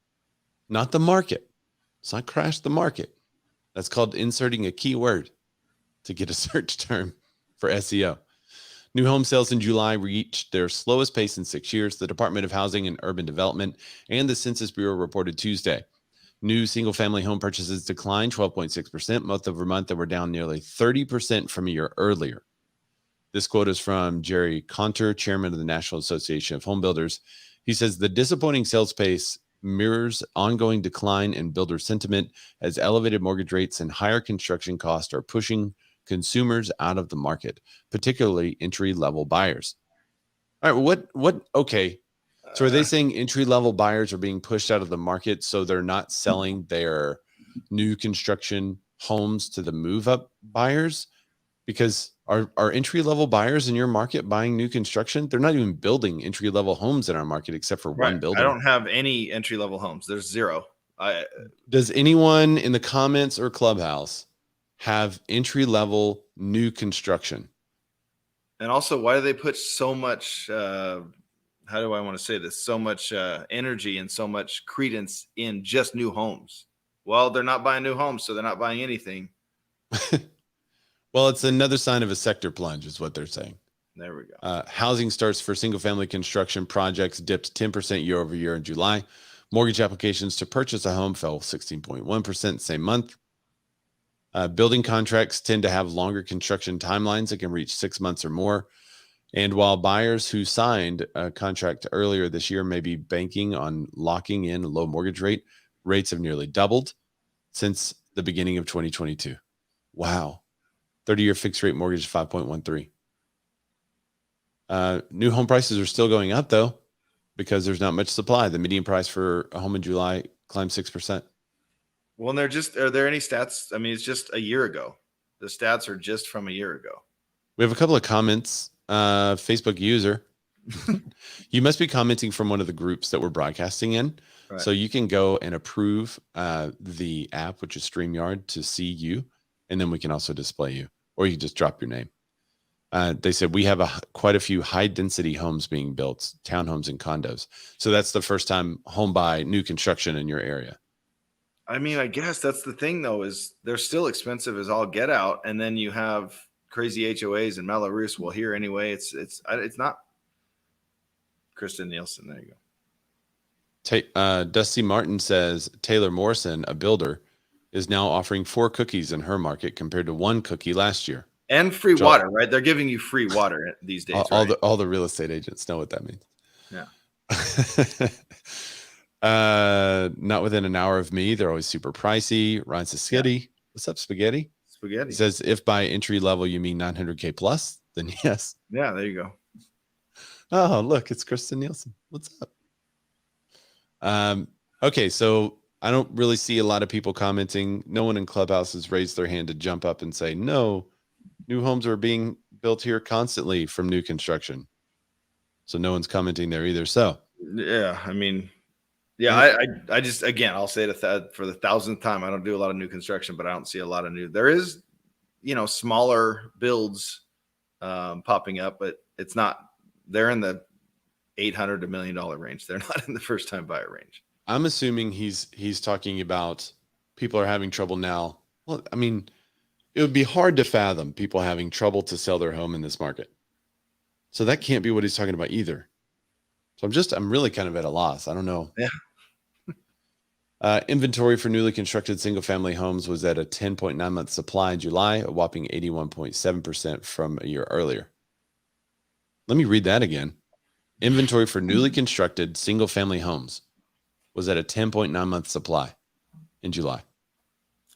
Not the market. It's not crashed the market. That's called inserting a keyword to get a search term for SEO. New home sales in July reached their slowest pace in 6 years, the Department of Housing and Urban Development and the Census Bureau reported Tuesday. New single-family home purchases declined 12.6% month-over-month and were down nearly 30% from a year earlier. This quote is from Jerry Conter, chairman of the National Association of Home Builders. He says the disappointing sales pace mirrors ongoing decline in builder sentiment as elevated mortgage rates and higher construction costs are pushing consumers out of the market, particularly entry-level buyers. All right, okay. So are they saying entry-level buyers are being pushed out of the market so they're not selling their new construction homes to the move-up buyers? Because are entry-level buyers in your market buying new construction? They're not even building entry-level homes in our market except for one building. I don't have any entry-level homes. There's zero. Does anyone in the comments or Clubhouse have entry-level new construction? And also, why do they put so much, how do I want to say this? So much energy and so much credence in just new homes. Well, they're not buying new homes, so they're not buying anything. Well, it's another sign of a sector plunge is what they're saying. There we go. Housing starts for single-family construction projects dipped 10% year over year in July. Mortgage applications to purchase a home fell 16.1% same month. Building contracts tend to have longer construction timelines that can reach 6 months or more. And while buyers who signed a contract earlier this year may be banking on locking in a low mortgage rate, rates have nearly doubled since the beginning of 2022. Wow. 30-year fixed rate mortgage 5.13. New home prices are still going up though, because there's not much supply. The median price for a home in July climbed 6%. Well, are there any stats? I mean, it's just a year ago. The stats are just from a year ago. We have a couple of comments. Facebook user, you must be commenting from one of the groups that we're broadcasting in. Right. So you can go and approve the app, which is StreamYard, to see you. And then we can also display you, or you can just drop your name. They said we have quite a few high density homes being built, townhomes and condos. So that's the first time home buy, new construction in your area. I mean, I guess that's the thing though, is they're still expensive as all get out. And then you have crazy HOAs and Belarus. Well, here anyway, it's not. Kristen Nielsen, there you go. Dusty Martin says Taylor Morrison, a builder, is now offering 4 cookies in her market compared to 1 cookie last year. And free water, right? They're giving you free water these days. All the real estate agents know what that means. Yeah. Not within an hour of me. They're always super pricey. Ryan Spaghetti. Yeah. What's up, Spaghetti? Spaghetti. He says, if by entry level you mean 900K plus, then yes. Yeah, there you go. Oh, look, it's Kristen Nielsen. What's up? Okay, so I don't really see a lot of people commenting. No one in Clubhouse has raised their hand to jump up and say, no, new homes are being built here constantly from new construction. So no one's commenting there either. So, yeah, I mean, yeah, I just, again, I'll say it for the 1,000th time. I don't do a lot of new construction, but I don't see a lot of new. There is, smaller builds popping up, but it's not. They're in the $800 to $1 million range. They're not in the first time buyer range. I'm assuming he's talking about people are having trouble now. Well, I mean, it would be hard to fathom people having trouble to sell their home in this market. So that can't be what he's talking about either. So I'm really kind of at a loss. I don't know. Yeah. Inventory for newly constructed single family homes was at a 10.9 month supply in July, a whopping 81.7% from a year earlier. Let me read that again. Inventory for newly constructed single family homes was at a 10.9 month supply in July.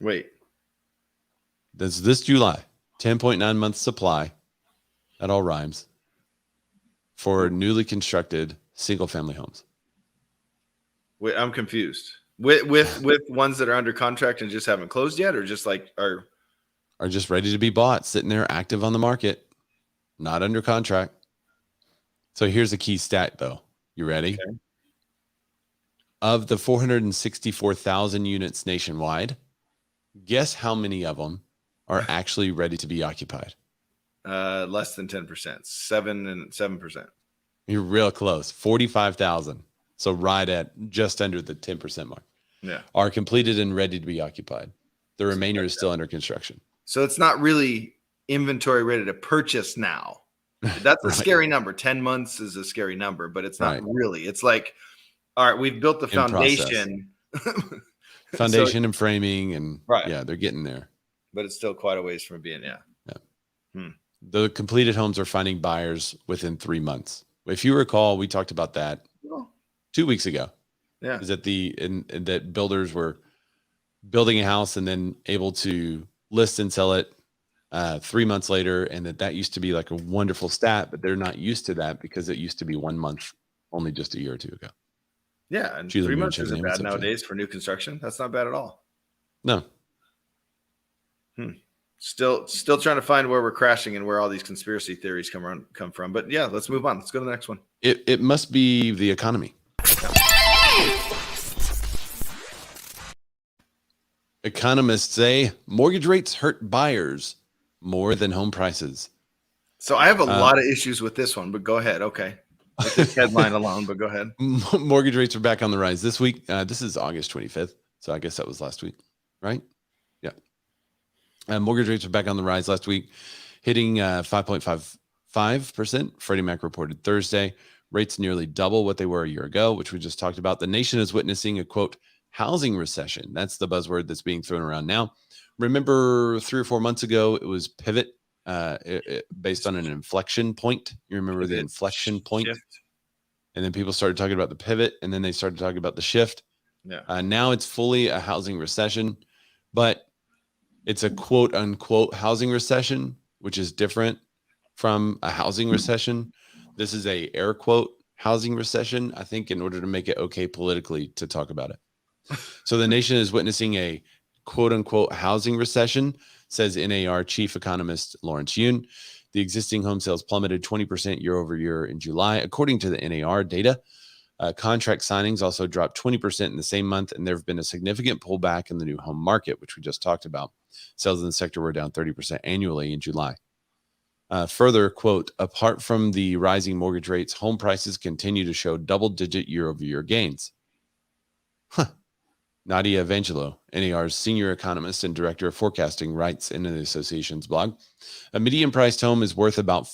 Wait. This July, 10.9 month supply. That all rhymes. For newly constructed single family homes. Wait, I'm confused. With ones that are under contract and just haven't closed yet, or just like are just ready to be bought, sitting there active on the market, not under contract. So here's a key stat though. You ready? Okay. Of the 464,000 units nationwide, guess how many of them are actually ready to be occupied? Less than 10%, 7%. You're real close. 45,000. So right at just under the 10% mark. Yeah. Are completed and ready to be occupied. The remainder is still under construction. So it's not really inventory ready to purchase now. That's a Right. scary number. 10 months is a scary number, but it's not really. It's like, all right, we've built the foundation. Foundation and framing and yeah, they're getting there. But it's still quite a ways from being, The completed homes are finding buyers within 3 months. If you recall, we talked about that 2 weeks ago. Yeah. Is that that builders were building a house and then able to list and sell it 3 months later, and that used to be like a wonderful stat, but they're not used to that because it used to be 1 month only just a year or two ago. Yeah, and 3 months isn't bad nowadays for new construction. That's not bad at all. No. Still trying to find where we're crashing and where all these conspiracy theories come from. But yeah, let's move on. Let's go to the next one. It must be the economy. Economists say mortgage rates hurt buyers more than home prices. So I have a lot of issues with this one, but go ahead. Okay. With this headline alone, but go ahead. Mortgage rates are back on the rise this week. This is August 25th. So I guess that was last week, right? Yeah. Mortgage rates are back on the rise last week, hitting 5.55%. Freddie Mac reported Thursday. Rates nearly double what they were a year ago, which we just talked about. The nation is witnessing a, quote, housing recession. That's the buzzword that's being thrown around now. Remember 3 or 4 months ago, it was pivot based on an inflection point. You remember the inflection point? Shift. And then people started talking about the pivot, and then they started talking about the shift. Yeah. Now it's fully a housing recession. But It's a quote unquote housing recession, which is different from a housing recession. This is a air quote housing recession, I think, in order to make it okay politically to talk about it. So the nation is witnessing a quote unquote housing recession, says NAR chief economist Lawrence Yun. The existing home sales plummeted 20% year over year in July, according to the NAR data. Contract signings also dropped 20% in the same month, and there have been a significant pullback in the new home market, which we just talked about. Sales in the sector were down 30% annually in July. Further, quote, apart from the rising mortgage rates, home prices continue to show double-digit year-over-year gains. Nadia Evangelo, NAR's senior economist and director of forecasting, writes in the association's blog, a medium-priced home is worth about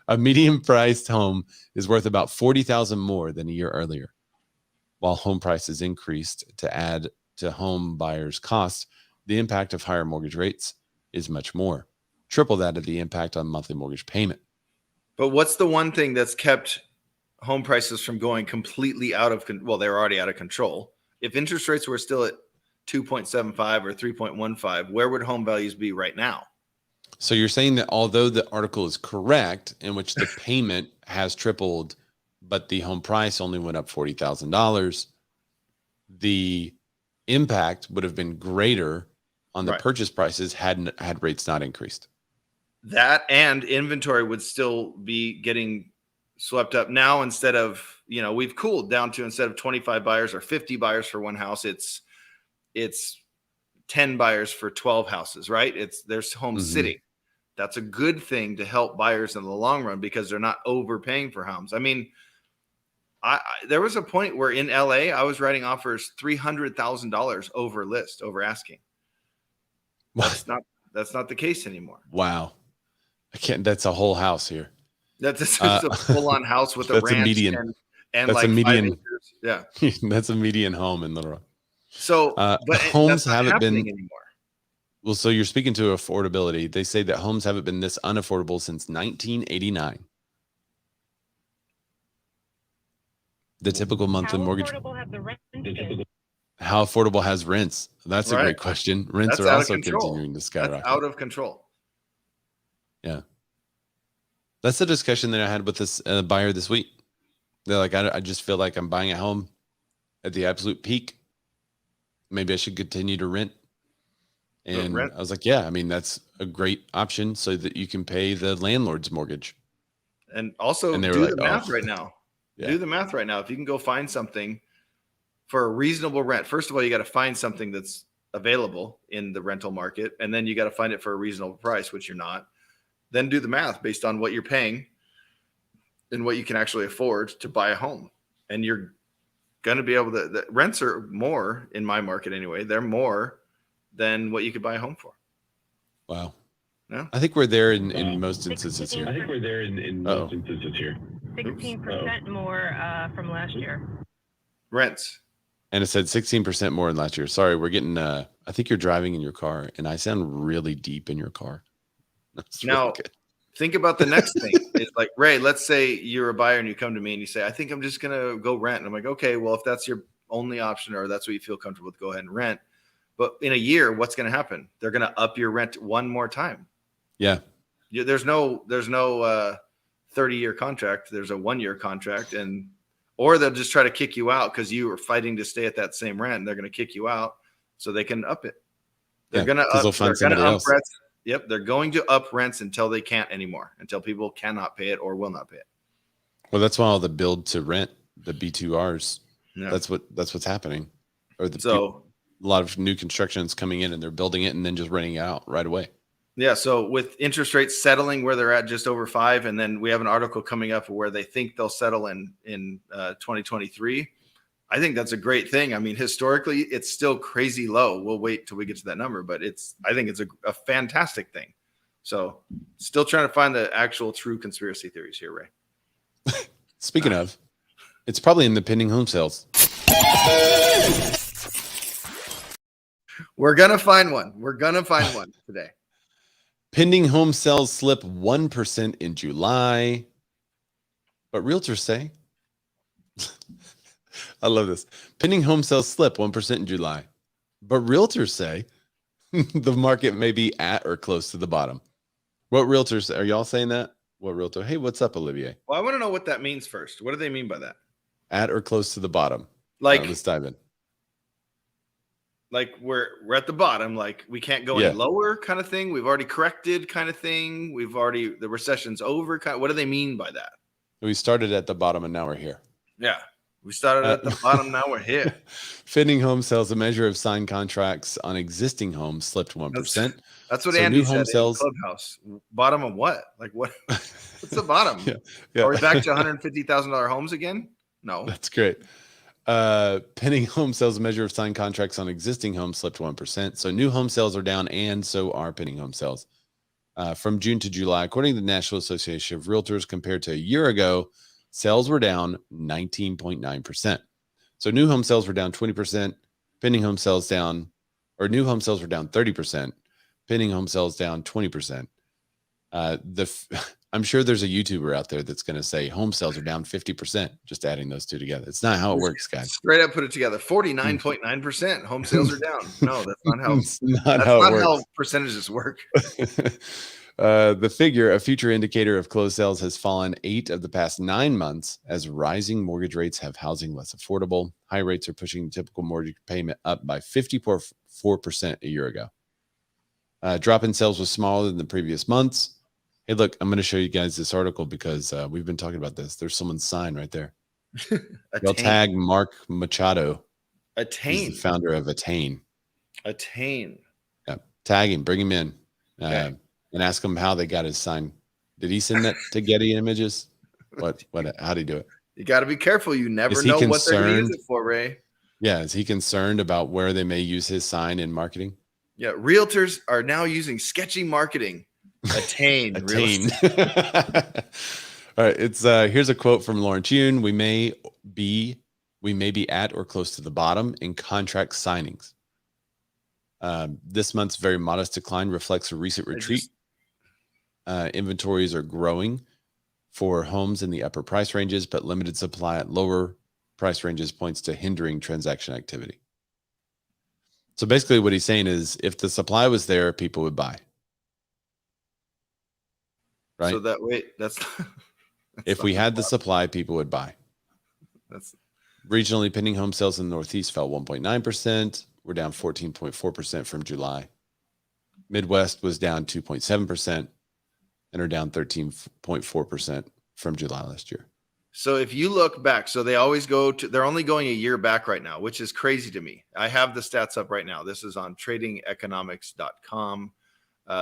A medium-priced home is worth about $40,000 more than a year earlier. While home prices increased to add to home buyers' costs, the impact of higher mortgage rates is much more, triple that of the impact on monthly mortgage payment. But what's the one thing that's kept home prices from going completely out of, well, they're already out of control. If interest rates were still at 2.75 or 3.15, where would home values be right now? So you're saying that although the article is correct, in which the payment has tripled, but the home price only went up $40,000, the impact would have been greater on the purchase prices had rates not increased. That and inventory would still be getting swept up now. Instead of, we've cooled down to, instead of 25 buyers or 50 buyers for one house, it's 10 buyers for 12 houses, right? There's homes sitting. That's a good thing to help buyers in the long run because they're not overpaying for homes. I mean, there was a point where in LA, I was writing offers $300,000 over list, over asking. That's not the case anymore. Wow. That's a whole house here. That's a full-on house with a ranch a median, and that's like a median, 5 acres. Yeah. That's a median home in Little Rock. So, but homes haven't been anymore. Well, so you're speaking to affordability. They say that homes haven't been this unaffordable since 1989. The typical monthly mortgage. How affordable has rents? That's a great question. Rents are also continuing to skyrocket. That's out of control. Yeah. That's the discussion that I had with this buyer this week. They're like, I just feel like I'm buying a home at the absolute peak. Maybe I should continue to rent. And I was like, yeah, I mean, that's a great option so that you can pay the landlord's mortgage. And also do the math right now. Yeah. Do the math right now. If you can go find something for a reasonable rent, first of all, you got to find something that's available in the rental market. And then you got to find it for a reasonable price, which you're not. Then do the math based on what you're paying and what you can actually afford to buy a home. And you're going to be able to, the rents are more in my market anyway. They're more than what you could buy a home for. Wow. Yeah. I think we're there in most instances here. 16% more from last year. Rents. And it said 16% more than last year. Sorry, we're getting, I think you're driving in your car and I sound really deep in your car. That's now, really good. Think about the next thing. It's like, Ray, let's say you're a buyer and you come to me and you say, I think I'm just going to go rent. And I'm like, okay, well, if that's your only option or that's what you feel comfortable with, go ahead and rent. But in a year, what's going to happen? They're going to up your rent one more time. Yeah. There's no 30-year contract. There's a 1-year contract, or they'll just try to kick you out because you were fighting to stay at that same rent. And they're going to kick you out so they can up it. They're going to up rents. Yep, they're going to up rents until they can't anymore, until people cannot pay it or will not pay it. Well, that's why all the build to rent, the B2Rs, that's what's happening. Or a lot of new constructions coming in and they're building it and then just renting it out right away. Yeah. So with interest rates settling where they're at just over 5, and then we have an article coming up where they think they'll settle in 2023. I think that's a great thing. I mean, historically, it's still crazy low. We'll wait till we get to that number, but I think it's a fantastic thing. So still trying to find the actual true conspiracy theories here, Ray. Speaking of, it's probably in the pending home sales. We're going to find one. We're going to find one today. Pending home sales slip 1% in July. But realtors say, I love this. Pending home sales slip 1% in July. But realtors say the market may be at or close to the bottom. What realtors are y'all saying that? What realtor? Hey, what's up, Olivier? Well, I want to know what that means first. What do they mean by that? At or close to the bottom. Like, let's dive in. Like we're at the bottom, like we can't go any lower kind of thing. We've already corrected kind of thing. The recession's over. What do they mean by that? We started at the bottom and now we're here. Yeah. We started at the bottom. Now we're here. Pending home sales, a measure of signed contracts on existing homes slipped 1%. That's what Andy said in Clubhouse. Bottom of what? Like what? What's the bottom? Are we back to $150,000 homes again? No. That's great. Pending home sales, a measure of signed contracts on existing homes slipped 1%. So new home sales are down, and so are pending home sales. From June to July, according to the National Association of Realtors, compared to a year ago, sales were down 19.9%. So new home sales were down 20%, pending home sales down, or new home sales were down 30%, pending home sales down 20%. I'm sure there's a YouTuber out there that's going to say home sales are down 50%, just adding those two together. It's not how it works, guys. Straight up put it together. 49.9% home sales are down. No, that's not how, how percentages work. The figure, a future indicator of closed sales, has fallen 8 of the past 9 months as rising mortgage rates have housing less affordable. High rates are pushing the typical mortgage payment up by 54% a year ago. Drop in sales was smaller than the previous months. Hey, look, I'm going to show you guys this article because we've been talking about this. There's someone's sign right there. They'll tag Mark Machado. Attain. He's the founder of Attain. Attain. Yeah. Tag him, bring him in, okay. And ask him how they got his sign. Did he send that to Getty Images? How'd he do it? You got to be careful. You never know what they're going to use it for, Ray. Yeah. Is he concerned about where they may use his sign in marketing? Yeah. Realtors are now using sketchy marketing. Attain. Attain. All right. It's here's a quote from Lauren June. We may be at or close to the bottom in contract signings. This month's very modest decline reflects a recent retreat. Inventories are growing for homes in the upper price ranges, but limited supply at lower price ranges points to hindering transaction activity. So basically what he's saying is if the supply was there, people would buy. Right? So that's if we had the supply, people would buy. That's regionally, pending home sales in the Northeast fell 1.9%. We're down 14.4% from July. Midwest was down 2.7% and are down 13.4% from July last year. So if you look back, so they're only going a year back right now, which is crazy to me. I have the stats up right now. This is on tradingeconomics.com,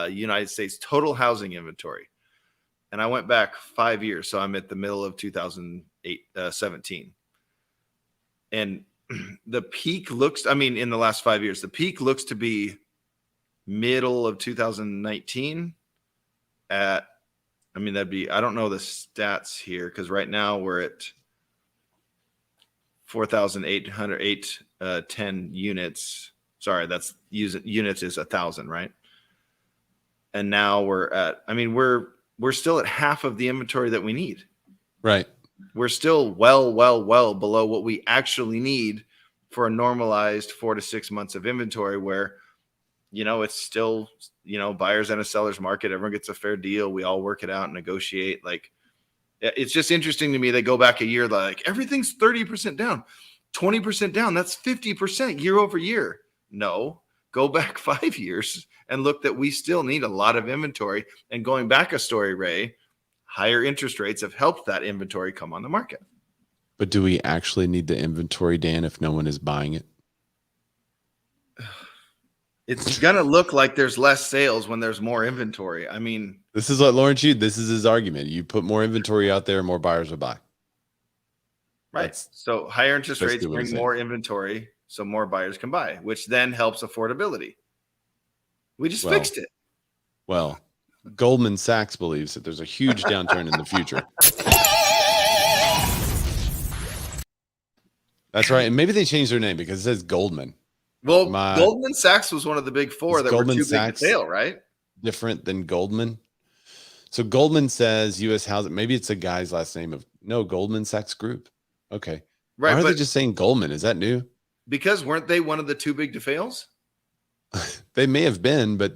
United States total housing inventory. And I went back 5 years. So I'm at the middle of 2017. And the peak looks, in the last 5 years, the peak looks to be middle of 2019 at, that'd be, I don't know the stats here because right now we're at 4,810 units. Sorry, that's units is 1,000, right? And now we're at, we're still at half of the inventory that we need. Right. We're still well below what we actually need for a normalized 4 to 6 months of inventory where, it's still, buyers and a seller's market. Everyone gets a fair deal. We all work it out and negotiate. Like, it's just interesting to me. They go back a year, like everything's 30% down, 20% down. That's 50% year over year. No, go back 5 years and look that we still need a lot of inventory. And going back a story, Ray, higher interest rates have helped that inventory come on the market. But do we actually need the inventory, Dan, if no one is buying it? It's going to look like there's less sales when there's more inventory. This is what Lawrence Hughes, this is his argument. You put more inventory out there, more buyers will buy. Right. So higher interest rates bring more inventory so more buyers can buy, which then helps affordability. We just fixed it. Well, Goldman Sachs believes that there's a huge downturn in the future. That's right. And maybe they changed their name because it says Goldman. Well, Goldman Sachs was one of the big four that Goldman were too big to fail, right? Different than Goldman. So Goldman says U.S. housing. Maybe it's a guy's last name Goldman Sachs Group. Okay. Right. Why are they just saying Goldman? Is that new? Because weren't they one of the too big to fails? They may have been, but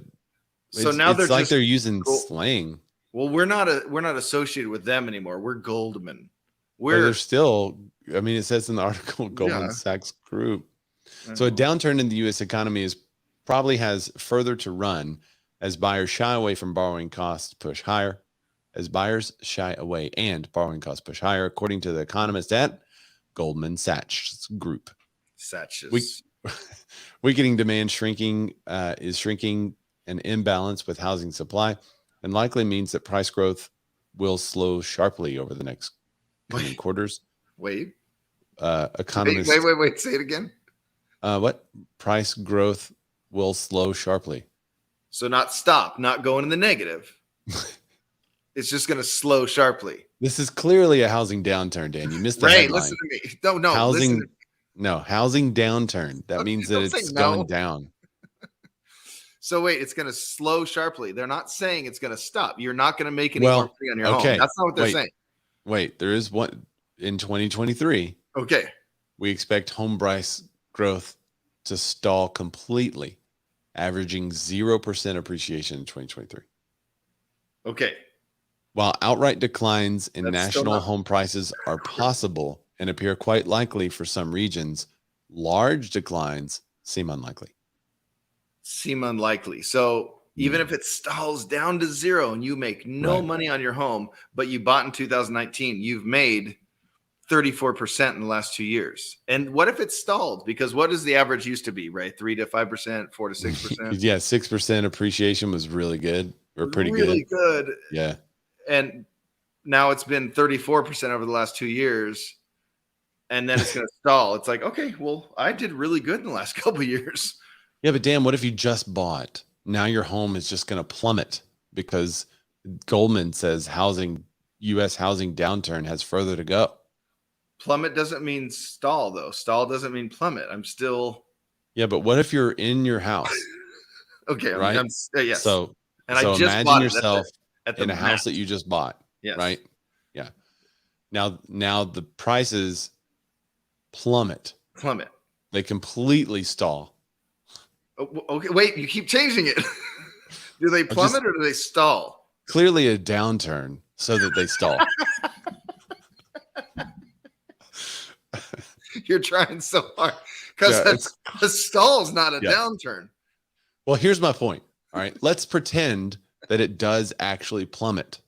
so now they're using slang. Well, we're not associated with them anymore. We're Goldman. They're still. I mean, it says in the article, Goldman Sachs Group. So a downturn in the U.S. economy probably has further to run as buyers shy away from borrowing costs push higher. As buyers shy away and borrowing costs push higher, according to the Economist at Goldman Sachs Group. Weakening demand is shrinking an imbalance with housing supply and likely means that price growth will slow sharply over the next coming quarters. Economist. Wait. Say it again. What? Price growth will slow sharply. So not stop, not go in the negative. It's just going to slow sharply. This is clearly a housing downturn, Dan. You missed the Ray, headline. listen to me. No, housing. No, housing downturn. That means that it's going down. So wait, it's going to slow sharply. They're not saying it's going to stop. You're not going to make any more free on your home. That's not what they're saying. Wait, there is one in 2023. Okay. We expect home price growth to stall completely, averaging 0% appreciation in 2023. Okay. While outright declines in national home prices are possible and appear quite likely for some regions, large declines seem unlikely. So even if it stalls down to zero and you make no money on your home, but you bought in 2019, you've made 34% in the last 2 years. And what if it stalled? Because what does the average used to be, right? 3 to 5%, 4 to 6%. Yeah, 6% appreciation was really good or pretty good. Really good. Yeah. And now it's been 34% over the last 2 years. And then it's going to stall. It's like, okay, well, I did really good in the last couple of years. Yeah, but Dan, what if you just bought? Now your home is just going to plummet because Goldman says U.S. housing downturn has further to go. Plummet doesn't mean stall, though. Stall doesn't mean plummet. I'm still. Yeah, but what if you're in your house? Okay, right. Yes. So I just imagine yourself in a house that you just bought. Yes. Right. Yeah. Now the prices plummet. They completely stall. Okay, wait, you keep changing it. Do they plummet or do they stall? Clearly a downturn so that they stall. You're trying so hard because a stall is not a downturn. Well, here's my point. All right, let's pretend that it does actually plummet.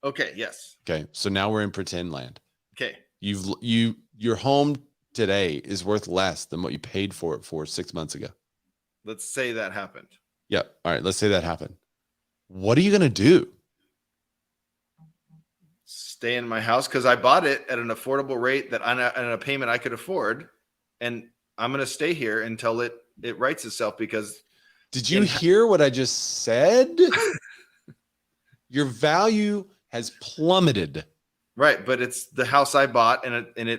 Okay, yes. Okay, so now we're in pretend land. Okay. Your home today is worth less than what you paid for it for 6 months ago. Let's say that happened. Yeah. All right. Let's say that happened. What are you going to do? Stay in my house because I bought it at an affordable rate that on a payment I could afford. And I'm going to stay here until it rights itself because. Did you hear what I just said? Your value has plummeted. Right. But it's the house I bought and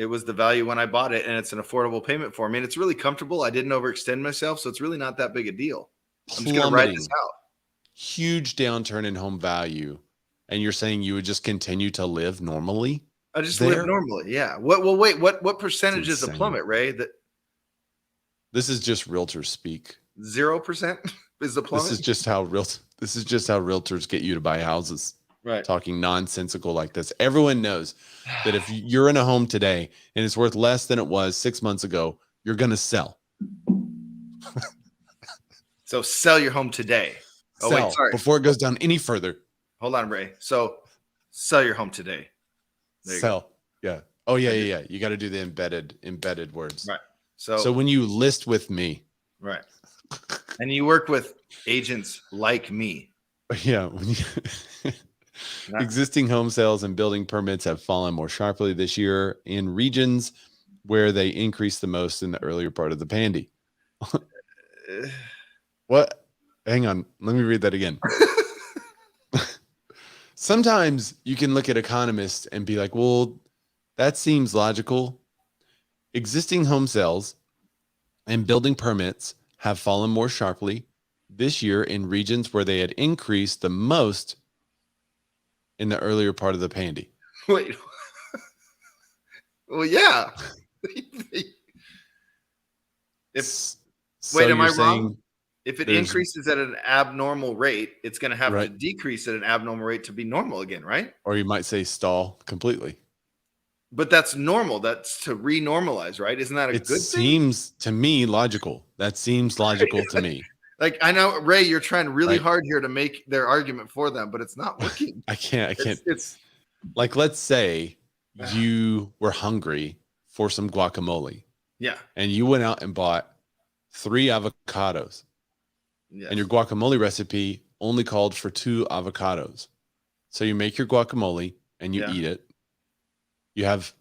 it was the value when I bought it, and it's an affordable payment for me. And it's really comfortable. I didn't overextend myself, so it's really not that big a deal. I'm just going to ride this out. Huge downturn in home value, and you're saying you would just continue to live normally? I just live normally, yeah. What percentage is a plummet, Ray? This is just realtors speak. 0% is the plummet? This is just how realtors get you to buy houses. Right. Talking nonsensical like this. Everyone knows that if you're in a home today and it's worth less than it was 6 months ago, you're going to sell. So sell your home today. Oh, wait, sorry. Before it goes down any further. Hold on, Ray. So sell your home today. Sell. Yeah. Oh, yeah. You got to do the embedded words. Right. So when you list with me. Right. And you work with agents like me. Yeah. Existing home sales and building permits have fallen more sharply this year in regions where they increased the most in the earlier part of the pandy. What? Hang on. Let me read that again. Sometimes you can look at Economist and be like, well, that seems logical. Existing home sales and building permits have fallen more sharply this year in regions where they had increased the most in the earlier part of the pandy. Wait. Well, yeah. Wait, am I wrong? If it increases at an abnormal rate, it's going to have to decrease at an abnormal rate to be normal again, right? Or you might say stall completely. But that's normal. That's to re-normalize, right? Isn't that a good thing? It seems to me logical. That seems logical to me. Like, I know, Ray, you're trying really hard here to make their argument for them, but it's not working. I can't. It's like, let's say you were hungry for some guacamole. Yeah. And you went out and bought 3 avocados. Yes. And your guacamole recipe only called for 2 avocados. So you make your guacamole and you eat it. You have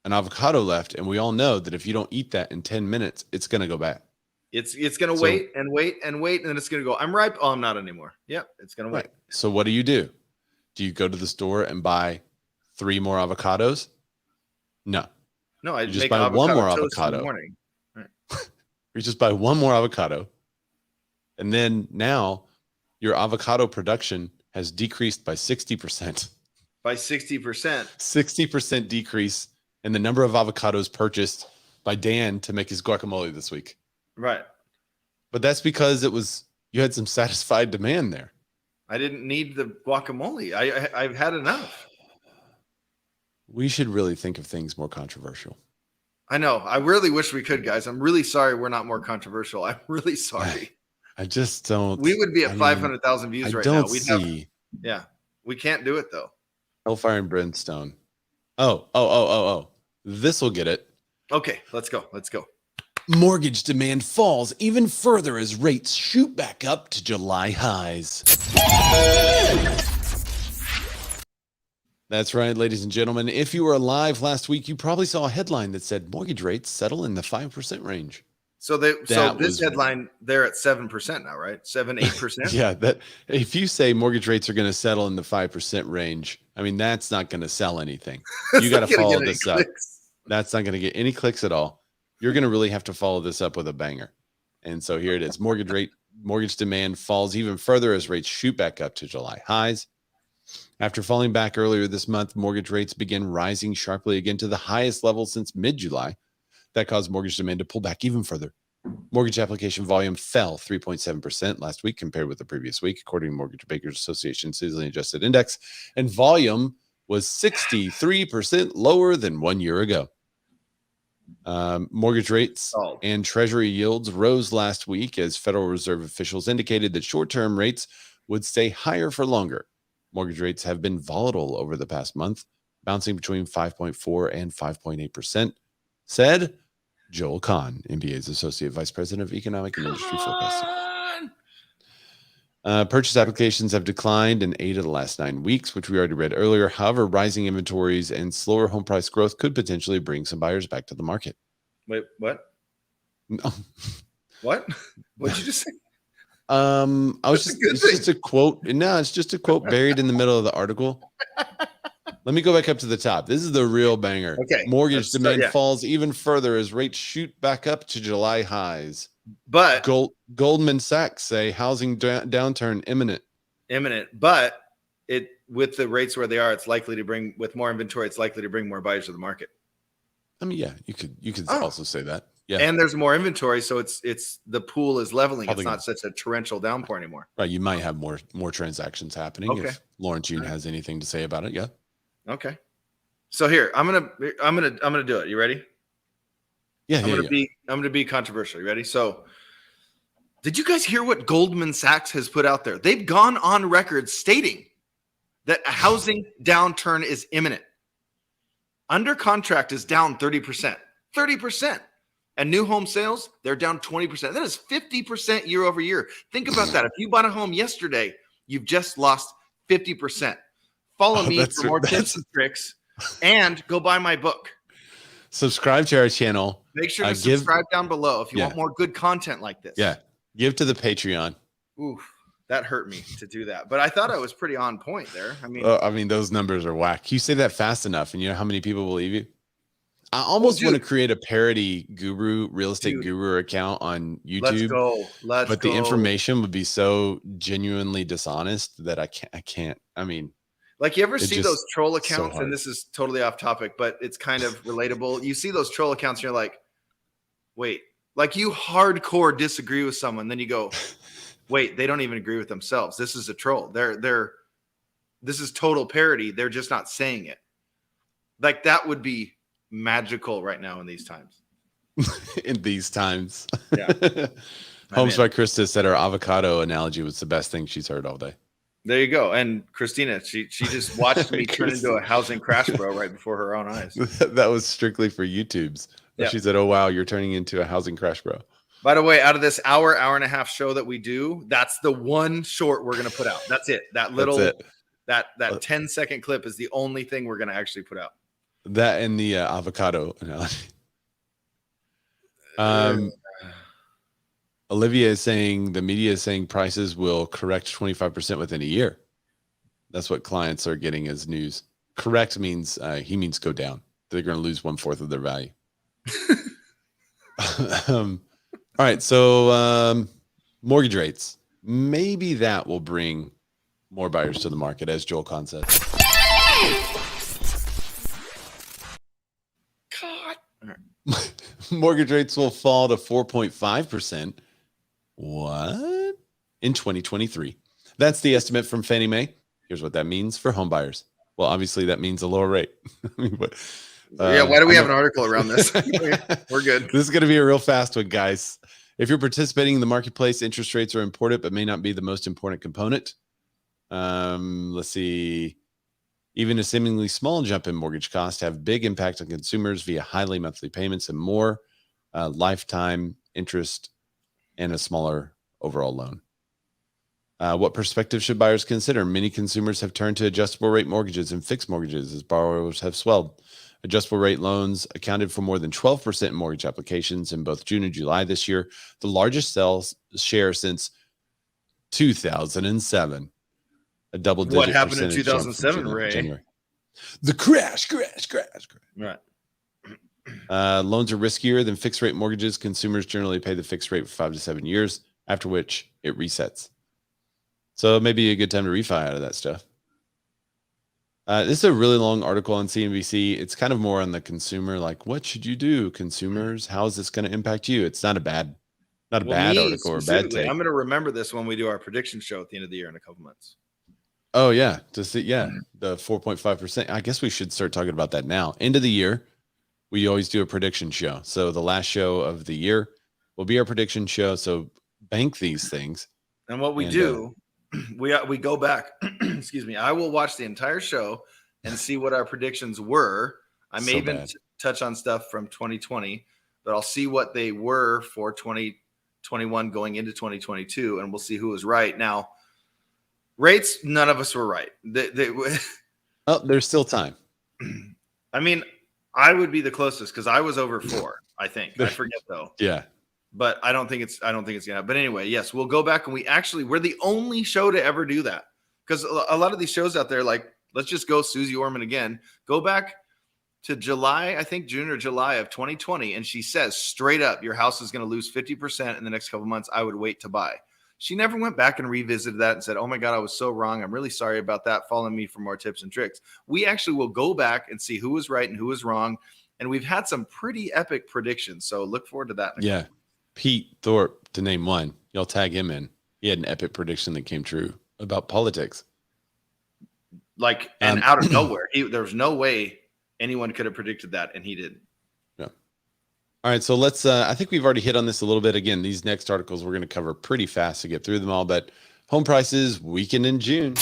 an avocado left, and we all know that if you don't eat that in 10 minutes, it's going to go bad. It's going to wait and wait and wait, and then it's going to go, I'm ripe. Oh, I'm not anymore. Yep, it's going to wait. So what do? Do you go to the store and buy 3 more avocados? No. No, I just buy 1 more avocado. Right. You just buy 1 more avocado, and then now your avocado production has decreased by 60%. By 60%. 60% decrease in the number of avocados purchased by Dan to make his guacamole this week. Right. But that's because you had some satisfied demand there. I didn't need the guacamole. I've had enough. We should really think of things more controversial. I know. I really wish we could, guys. I'm really sorry we're not more controversial. I'm really sorry. I just don't. We would be at 500,000 views right now. We can't do it though. Hellfire and Brimstone. Oh. This will get it. Okay, let's go. Mortgage demand falls even further as rates shoot back up to July highs. That's right, ladies and gentlemen. If you were alive last week, you probably saw a headline that said mortgage rates settle in the 5% range. So this headline, they're at 7% now, right? 7-8%. Yeah, that if you say mortgage rates are going to settle in the 5% range, I mean that's not going to sell anything. You got to follow this up. That's not going to get any clicks at all. You're going to really have to follow this up with a banger. And so here it is. Mortgage demand falls even further as rates shoot back up to July highs. After falling back earlier this month, mortgage rates begin rising sharply again to the highest level since mid-July. That caused mortgage demand to pull back even further. Mortgage application volume fell 3.7% last week compared with the previous week, according to Mortgage Bankers Association seasonally adjusted index, and volume was 63% lower than 1 year ago. Mortgage rates and treasury yields rose last week as Federal Reserve officials indicated that short-term rates would stay higher for longer. Mortgage rates have been volatile over the past month, bouncing between 5.4 and 5.8%, said Joel Kahn, MBA's Associate Vice President of Economic and Industry Forecasting. Purchase applications have declined in 8 of the last 9 weeks, which we already read earlier. However, rising inventories and slower home price growth could potentially bring some buyers back to the market. Wait, what? No. What? What'd you just say? It's just a quote. No, it's just a quote buried in the middle of the article. Let me go back up to the top. This is the real banger. Okay. Mortgage demand falls even further as rates shoot back up to July highs. But Goldman Sachs say housing downturn imminent. But with the rates where they are, it's likely to bring, with more inventory, it's likely to bring more buyers to the market. I mean, yeah, you could also say that. Yeah. And there's more inventory, so it's the pool is leveling. It's not such a torrential downpour anymore. Right. You might have more transactions happening. Okay. If Lauren June has anything to say about it. Yeah. Okay. So here, I'm gonna do it. You ready? Yeah. I'm gonna be controversial. You ready? So did you guys hear what Goldman Sachs has put out there? They've gone on record stating that a housing downturn is imminent. Under contract is down 30%. 30%. And new home sales, they're down 20%. That is 50% year over year. Think about that. If you bought a home yesterday, you've just lost 50%. Follow me for more tips and tricks, and go buy my book. Subscribe to our channel. Make sure to subscribe down below if you want more good content like this. Yeah. Give to the Patreon. Ooh, that hurt me to do that. But I thought I was pretty on point there. I mean, those numbers are whack. You say that fast enough, and you know how many people believe you? I almost want to create a parody real estate guru account on YouTube. Let's go. The information would be so genuinely dishonest that I can't. I mean, like, you ever see those troll accounts? And this is totally off topic, but it's kind of relatable. You see those troll accounts and you're like, wait, Like you hardcore disagree with someone, then you go, wait, they don't even agree with themselves. This is a troll. This is total parody. They're just not saying it. Like that would be magical right now in these times. In these times. Yeah. Homes by Krista said her avocado analogy was the best thing she's heard all day. There you go. And Christina, she just watched me turn into a housing crash bro right before her own eyes. That was strictly for YouTube's. Yeah. She said, oh, wow, you're turning into a housing crash bro. By the way, out of this hour and a half show that we do, that's the one short we're going to put out. That's it. That little, that 10-second clip is the only thing we're going to actually put out. That and the avocado analogy. Olivia is saying the media is saying prices will correct 25% within a year. That's what clients are getting as news. Correct means he means go down. They're going to lose 1/4 of their value. All right. So mortgage rates, maybe that will bring more buyers to the market, as Joel Kahn said. God. Mortgage rates will fall to 4.5%. What? In 2023. That's the estimate from Fannie Mae. Here's what that means for home buyers. Well, obviously that means a lower rate. But, why do we have an article around this? We're good. This is going to be a real fast one, guys. If you're participating in the marketplace, interest rates are important, but may not be the most important component. Let's see. Even a seemingly small jump in mortgage costs have big impact on consumers via highly monthly payments and more lifetime interest and a smaller overall loan. What perspective should buyers consider? Many consumers have turned to adjustable rate mortgages and fixed mortgages as borrowers have swelled. Adjustable rate loans accounted for more than 12% in mortgage applications in both June and July this year, the largest sales share since 2007. A double-digit. What happened in 2007, Ray? January. The crash. Right. Loans are riskier than fixed rate mortgages. Consumers generally pay the fixed rate for 5 to 7 years, after which it resets. So maybe a good time to refi out of that stuff. This is a really long article on CNBC. It's kind of more on the consumer, like what should you do, consumers? How is this going to impact you? It's not a bad article or a bad take. I'm going to remember this when we do our prediction show at the end of the year in a couple months. Oh yeah, the 4.5%. I guess we should start talking about that now. End of the year, we always do a prediction show. So the last show of the year will be our prediction show. So bank these things. And what we do, we go back. Excuse me. I will watch the entire show and see what our predictions were. I may even touch on stuff from 2020, but I'll see what they were for 2021 going into 2022, and we'll see who was right. Now, rates, none of us were right. There's still time. I mean, I would be the closest because I was over 4, I think. I forget though. Yeah. But I don't think it's gonna happen. But anyway, yes, we'll go back and we're the only show to ever do that. Because a lot of these shows out there, like, let's just go Susie Orman again. Go back to July, I think June or July of 2020, and she says straight up, your house is going to lose 50% in the next couple months. I would wait to buy. She never went back and revisited that and said, oh my God, I was so wrong. I'm really sorry about that. Follow me for more tips and tricks. We actually will go back and see who was right and who was wrong. And we've had some pretty epic predictions. So look forward to that. Yeah. Pete Thorpe, to name one. Y'all tag him in. He had an epic prediction that came true about politics. Like, and out of nowhere. There was no way anyone could have predicted that, and he did. Yeah. All right, so let's, I think we've already hit on this a little bit. Again, these next articles we're going to cover pretty fast to get through them all, but home prices weakened in June.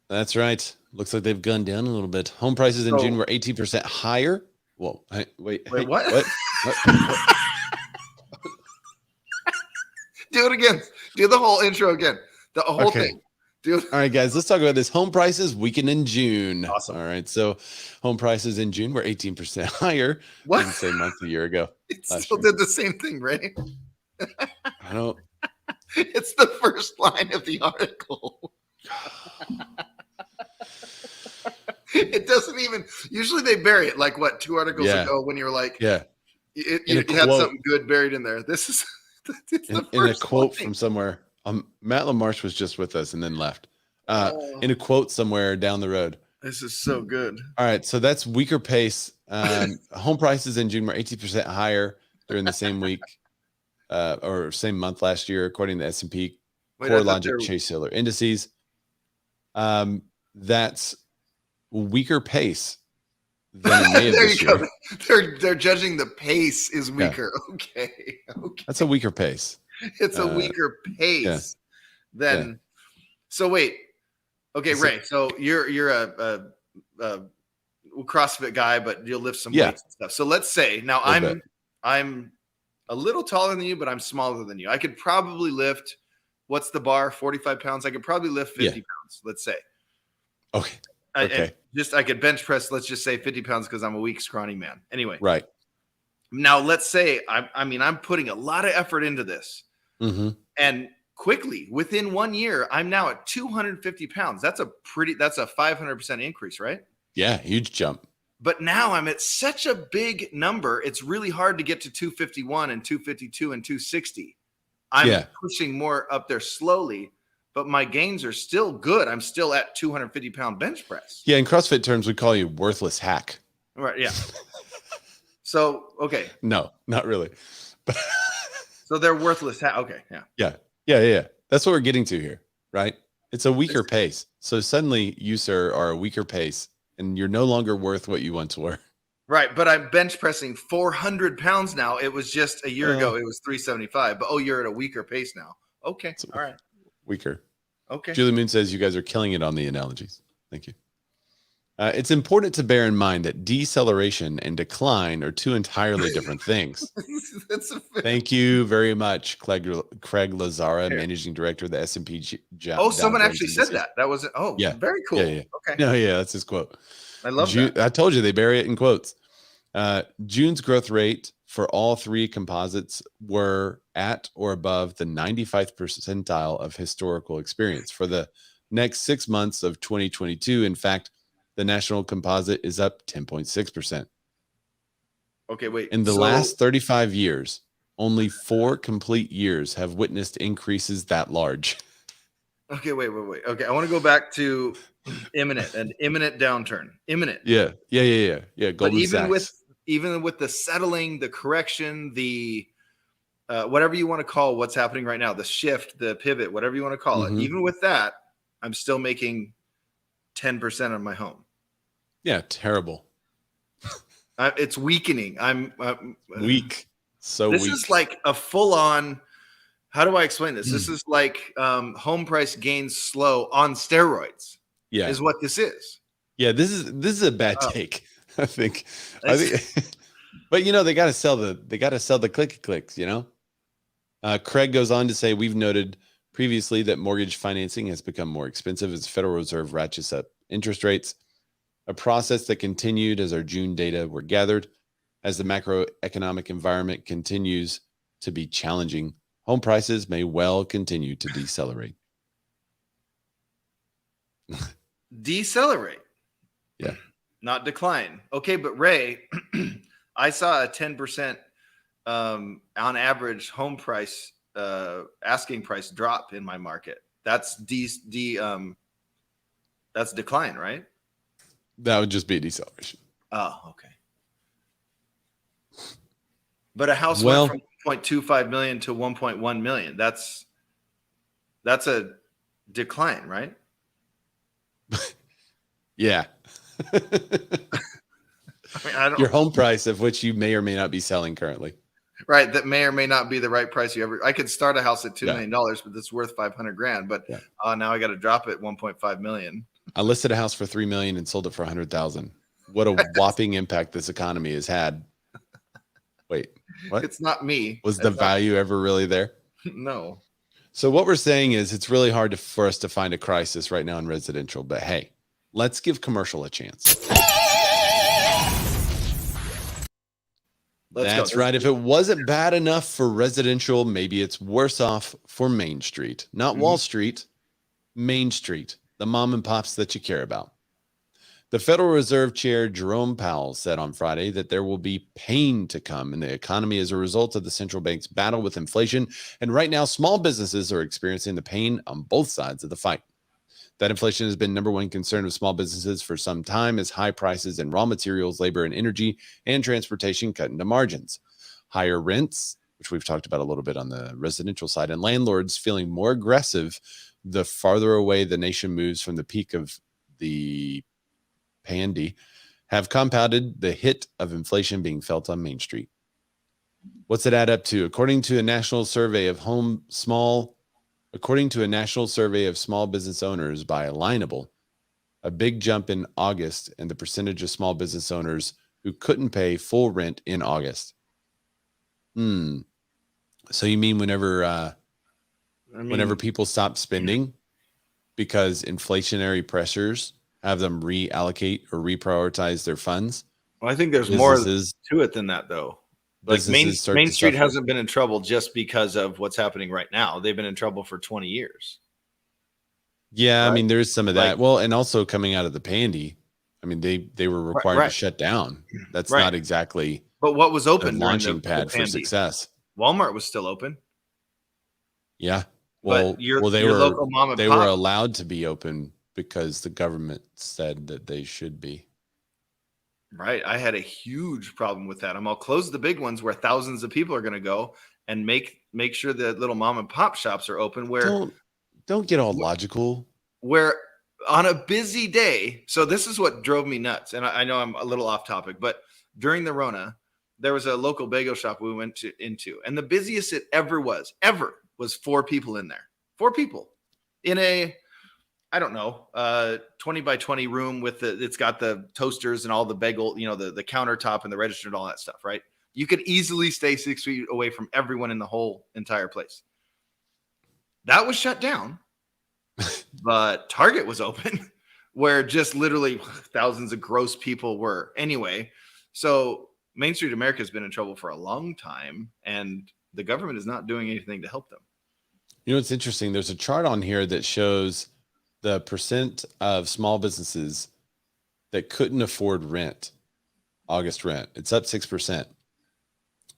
That's right. Looks like they've gone down a little bit. Home prices in June were 18% higher. Whoa, wait, what? What? Do it again. Do the whole intro again. The whole thing. All right, guys, let's talk about this. Home prices weakened in June. Awesome. All right, so home prices in June were 18% higher than the same month a year ago. It still did the same thing, Ray. I don't. It's the first line of the article. It doesn't even. Usually they bury it, like what, 2 articles ago when you're like, you had something good buried in there. This is in a quote from somewhere. Matt LaMarche was just with us and then left. In a quote somewhere down the road, This is so good. All right, so that's weaker pace. Home prices in June were 18% higher during the same week or same month last year, according to S&P CoreLogic Case-Shiller indices. That's weaker pace than in May of this year. They're judging the pace is weaker. Yeah. Okay. That's a weaker pace. It's a weaker pace than. So wait. Okay, Ray. So you're a CrossFit guy, but you'll lift some weights and stuff. So let's say now I'm a little taller than you, but I'm smaller than you. I could probably lift. What's the bar? 45 pounds. I could probably lift 50 pounds. Let's say. Okay. I could bench press. Let's just say 50 pounds because I'm a weak, scrawny man. Anyway. Right. Now let's say I'm putting a lot of effort into this, and quickly within 1 year, I'm now at 250 pounds. That's a 500% increase, right? Yeah, huge jump. But now I'm at such a big number, it's really hard to get to 251 and 252 and 260. I'm pushing more up there slowly, but my gains are still good. I'm still at 250-pound bench press. Yeah, in CrossFit terms, we call you worthless hack. Right, yeah. So, okay. No, not really. So they're worthless hack. Okay, yeah. Yeah. That's what we're getting to here, right? It's a weaker pace. So suddenly you, sir, are a weaker pace, and you're no longer worth what you once were. Right, but I'm bench pressing 400 pounds now. It was just a year ago. It was 375. But, you're at a weaker pace now. Okay, all right. Weaker. Okay. Julie Moon says you guys are killing it on the analogies. Thank you. It's important to bear in mind that deceleration and decline are two entirely different things. Thank you very much, Craig Lazara, Managing Director of the S&P. Someone actually said that. That was very cool. Yeah. Okay. No, that's his quote. I love that. I told you they bury it in quotes. June's growth rate for all three composites were at or above the 95th percentile of historical experience. For the next 6 months of 2022, in fact, the national composite is up 10.6%. Okay, wait. In the last 35 years, only 4 complete years have witnessed increases that large. Okay, wait. Okay, I want to go back to imminent downturn. Imminent. Yeah. Goldman Sachs. Even with the settling, the correction, the whatever you want to call what's happening right now, the shift, the pivot, whatever you want to call it. Even with that, I'm still making 10% on my home. Yeah, terrible. It's weakening. I'm weak. This is like a full-on. How do I explain this? This is like home price gains slow on steroids. Yeah, is what this is. Yeah, this is a bad take. I think. But they got to sell the clicky clicks. Craig goes on to say, we've noted previously that mortgage financing has become more expensive as the Federal Reserve ratchets up interest rates, a process that continued as our June data were gathered. As the macroeconomic environment continues to be challenging, home prices may well continue to decelerate. Decelerate. Yeah. Not decline. Okay, but Ray, I saw a 10% on average home price asking price drop in my market. That's that's decline, right? That would just be a deceleration. Oh, okay. But a house went from 1.25 million to 1.1 million. That's a decline, right? Yeah. Your home price, of which you may or may not be selling currently. Right, that may or may not be the right price you ever. I could start a house at $2 million, but it's worth $500,000. But now I got to drop it $1.5 million. I listed a house for $3 million and sold it for $100,000. What a whopping impact this economy has had. Wait, what? It's not me. Was the value ever really there? No. So what we're saying is it's really hard for us to find a crisis right now in residential. But hey, let's give commercial a chance. That's right. If it wasn't bad enough for residential, maybe it's worse off for Main Street. Not Wall Street, Main Street, the mom and pops that you care about. The Federal Reserve Chair Jerome Powell said on Friday that there will be pain to come in the economy as a result of the central bank's battle with inflation. And right now, small businesses are experiencing the pain on both sides of the fight. That inflation has been number one concern of small businesses for some time, as high prices in raw materials, labor and energy, and transportation cut into margins. Higher rents, which we've talked about a little bit on the residential side, and landlords feeling more aggressive the farther away the nation moves from the peak of the pandy, have compounded the hit of inflation being felt on Main Street. What's it add up to? According to a national survey of small business owners by Alignable, a big jump in August and the percentage of small business owners who couldn't pay full rent in August. So you mean whenever people stop spending because inflationary pressures have them reallocate or reprioritize their funds? Well, I think there's more to it than that, though. Like Main Street hasn't been in trouble just because of what's happening right now. They've been in trouble for 20 years. Yeah, right? I mean, there's some of that. Like, well, and also coming out of the pandy, I mean, they were required to shut down. That's not exactly. But what was open? A launching pad for success. Walmart was still open. Yeah. Well, they were allowed to be open because the government said that they should be. Right. I had a huge problem with that. I'll close the big ones where thousands of people are going to go and make sure that little mom and pop shops are open where don't get all logical. Where on a busy day. So this is what drove me nuts. And I know I'm a little off topic, but during the Rona, there was a local bagel shop we went into, and the busiest it ever was 4 people in there. 4 people in a, I don't know, 20 by 20 room with it's got the toasters and all the bagel, the countertop and the register and all that stuff, right? You could easily stay 6 feet away from everyone in the whole entire place. That was shut down, but Target was open where just literally thousands of gross people were. Anyway, so Main Street America has been in trouble for a long time, and the government is not doing anything to help them. You know, it's interesting. There's a chart on here that shows the percent of small businesses that couldn't afford rent, August rent. It's up 6%.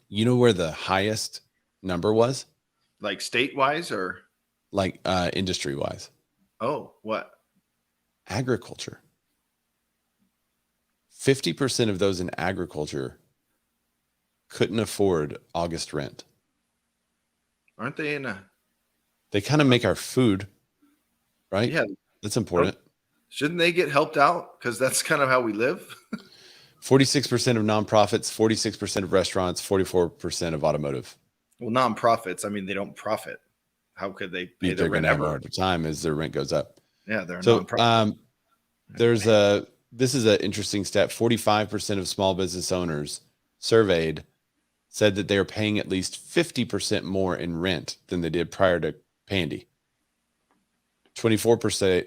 You know where the highest number was? Like state-wise or? Like industry-wise. Oh, what? Agriculture. 50% of those in agriculture couldn't afford August rent. Aren't they in a... They kind of make our food, right? Yeah. That's important. Shouldn't they get helped out? Because that's kind of how we live. 46% of nonprofits, 46% of restaurants, 44% of automotive. Well, nonprofits, I mean, they don't profit. How could they pay their rent? They're going to have a harder time as their rent goes up. Yeah, they're nonprofit. This is an interesting stat. 45% of small business owners surveyed said that they are paying at least 50% more in rent than they did prior to pandy. 24%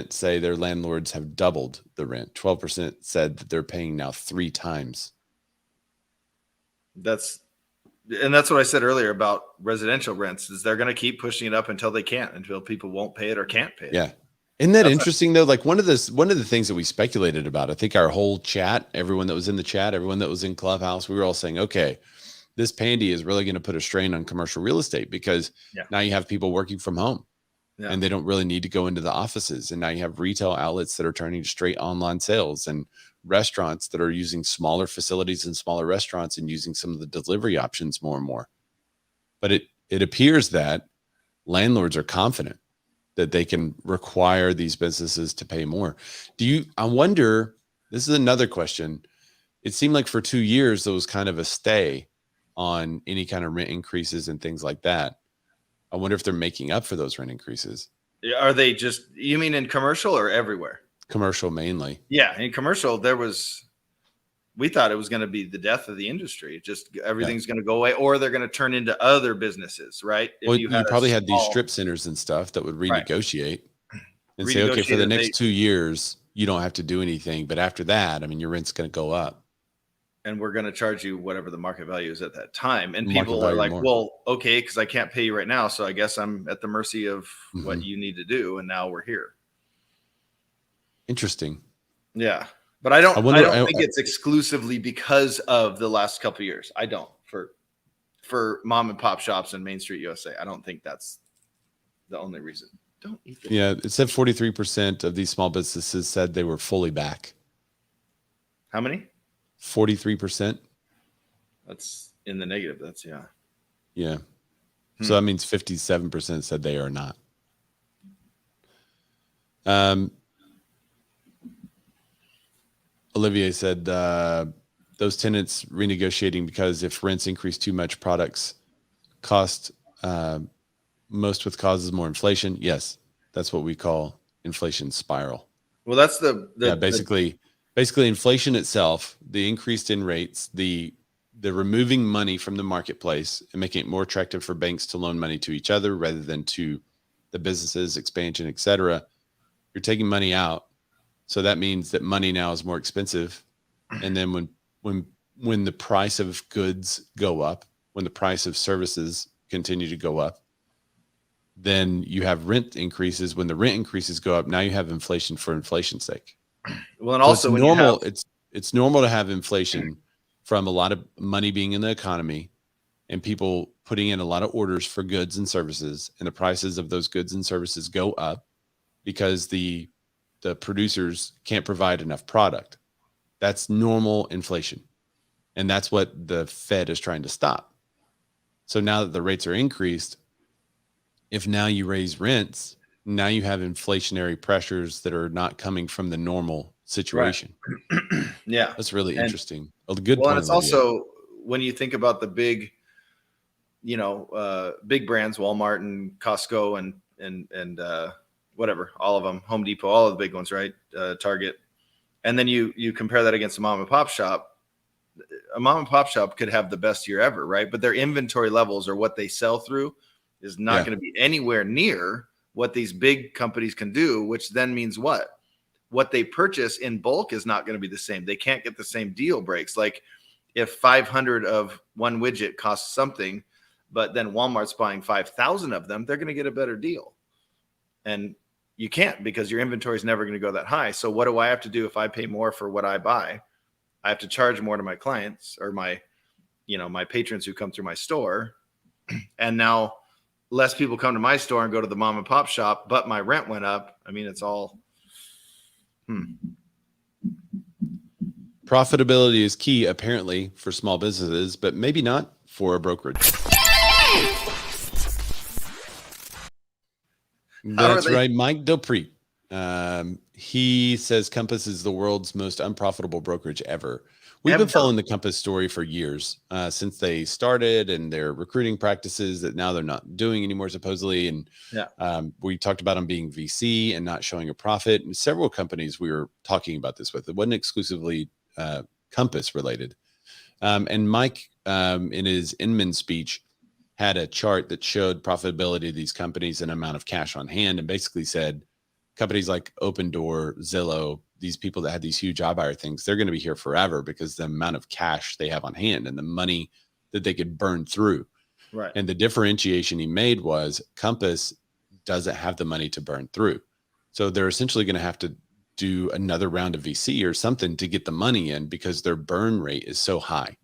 say their landlords have doubled the rent. 12% said that they're paying now 3 times. That's what I said earlier about residential rents is they're going to keep pushing it up until they can't, until people won't pay it or can't pay it. Yeah. Isn't that interesting though? Like one of the things that we speculated about, I think our whole chat, everyone that was in the chat, everyone that was in Clubhouse, we were all saying, okay, this pandy is really going to put a strain on commercial real estate because now you have people working from home and they don't really need to go into the offices. And now you have retail outlets that are turning to straight online sales and restaurants that are using smaller facilities and smaller restaurants and using some of the delivery options more and more. But it appears that landlords are confident that they can require these businesses to pay more. I wonder, this is another question. It seemed like for 2 years, there was kind of a stay on any kind of rent increases and things like that. I wonder if they're making up for those rent increases. Are they just, you mean in commercial or everywhere? Commercial mainly. Yeah. In commercial, we thought it was going to be the death of the industry. Just everything's going to go away, or they're going to turn into other businesses, right? Well, you probably had these strip centers and stuff that would renegotiate and say, okay, for the next 2 years, you don't have to do anything. But after that, I mean, your rent's going to go up. And we're going to charge you whatever the market value is at that time. And people are like, well, okay, because I can't pay you right now. So I guess I'm at the mercy of what you need to do. And now we're here. Interesting. Yeah. But I don't think it's exclusively because of the last couple of years. I don't. For mom and pop shops in Main Street USA, I don't think that's the only reason. Don't eat that. Yeah, it said 43% of these small businesses said they were fully back. How many? 43%. That's in the negative. That's yeah. Yeah. So that means 57% said they are not. Olivier said those tenants renegotiating because if rents increase too much, products cost most with causes more inflation. Yes, that's what we call inflation spiral. Well, that's basically inflation itself, the increased in rates, the removing money from the marketplace and making it more attractive for banks to loan money to each other rather than to the businesses, expansion, etc. You're taking money out. So that means that money now is more expensive. And then when the price of goods go up, when the price of services continue to go up, then you have rent increases. When the rent increases go up, now you have inflation for inflation's sake. Well, and so also it's normal. It's normal to have inflation from a lot of money being in the economy and people putting in a lot of orders for goods and services, and the prices of those goods and services go up because the producers can't provide enough product. That's normal inflation. And that's what the Fed is trying to stop. So now that the rates are increased, if now you raise rents, now you have inflationary pressures that are not coming from the normal situation. Right. Yeah. That's really interesting. A good point. And it's also, when you think about the big, big brands, Walmart and Costco and whatever, all of them, Home Depot, all of the big ones, right? Target. And then you compare that against a mom and pop shop. A mom and pop shop could have the best year ever, right? But their inventory levels or what they sell through is not going to be anywhere near what these big companies can do, which then means what? What they purchase in bulk is not going to be the same. They can't get the same deal breaks. Like if 500 of one widget costs something, but then Walmart's buying 5,000 of them, they're going to get a better deal. And you can't, because your inventory is never going to go that high. So what do I have to do if I pay more for what I buy? I have to charge more to my clients or my patrons who come through my store. And now less people come to my store and go to the mom and pop shop, but my rent went up. I mean, it's all. Profitability is key, apparently, for small businesses, but maybe not for a brokerage. That's right. Mike DelPrete. He says Compass is the world's most unprofitable brokerage ever. We've been following the Compass story for years, since they started and their recruiting practices that now they're not doing anymore, supposedly. And we talked about them being VC and not showing a profit. And several companies we were talking about this with. It wasn't exclusively Compass related. And Mike, in his Inman speech, had a chart that showed profitability of these companies and amount of cash on hand, and basically said companies like Open Door, Zillow, these people that had these huge iBuyer things, they're going to be here forever because the amount of cash they have on hand and the money that they could burn through. Right. And the differentiation he made was Compass doesn't have the money to burn through. So they're essentially going to have to do another round of VC or something to get the money in because their burn rate is so high.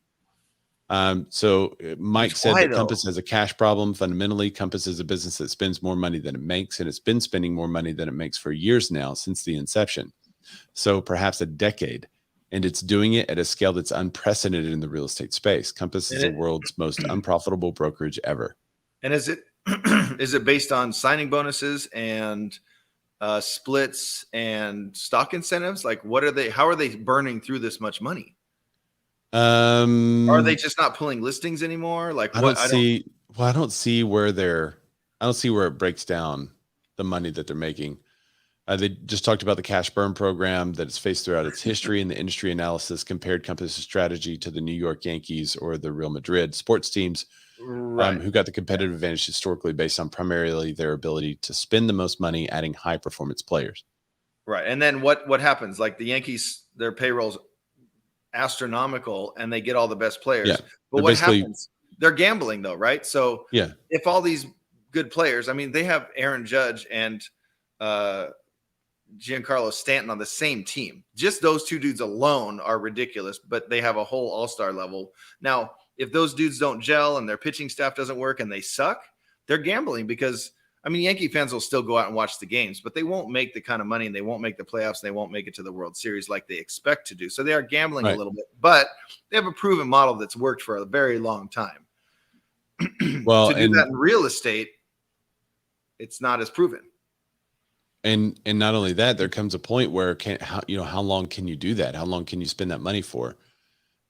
So Mike said that Compass has a cash problem. Fundamentally, Compass is a business that spends more money than it makes, and it's been spending more money than it makes for years now since the inception. So perhaps a decade, and it's doing it at a scale that's unprecedented in the real estate space. Compass is the world's most unprofitable brokerage ever. And is it based on signing bonuses and splits and stock incentives? Like, how are they burning through this much money? Are they just not pulling listings anymore? Like, I don't see where it breaks down the money that they're making. They just talked about the cash burn program that it's faced throughout its history, and the industry analysis compared Compass's strategy to the New York Yankees or the Real Madrid sports teams, who got the competitive advantage historically based on primarily their ability to spend the most money adding high performance players. Right. And then what happens? Like the Yankees, their payroll's astronomical and they get all the best players. Yeah, but what happens? They're gambling though, right? So if all these good players, I mean, they have Aaron Judge and Giancarlo Stanton on the same team. Just those two dudes alone are ridiculous, but they have a whole all-star level. Now, if those dudes don't gel and their pitching staff doesn't work and they suck, they're gambling because I mean, Yankee fans will still go out and watch the games, but they won't make the kind of money, and they won't make the playoffs, and they won't make it to the World Series like they expect to do. So they are gambling a little bit, but they have a proven model that's worked for a very long time. Well, to do that in real estate, it's not as proven. And not only that, there comes a point where how long can you do that? How long can you spend that money for?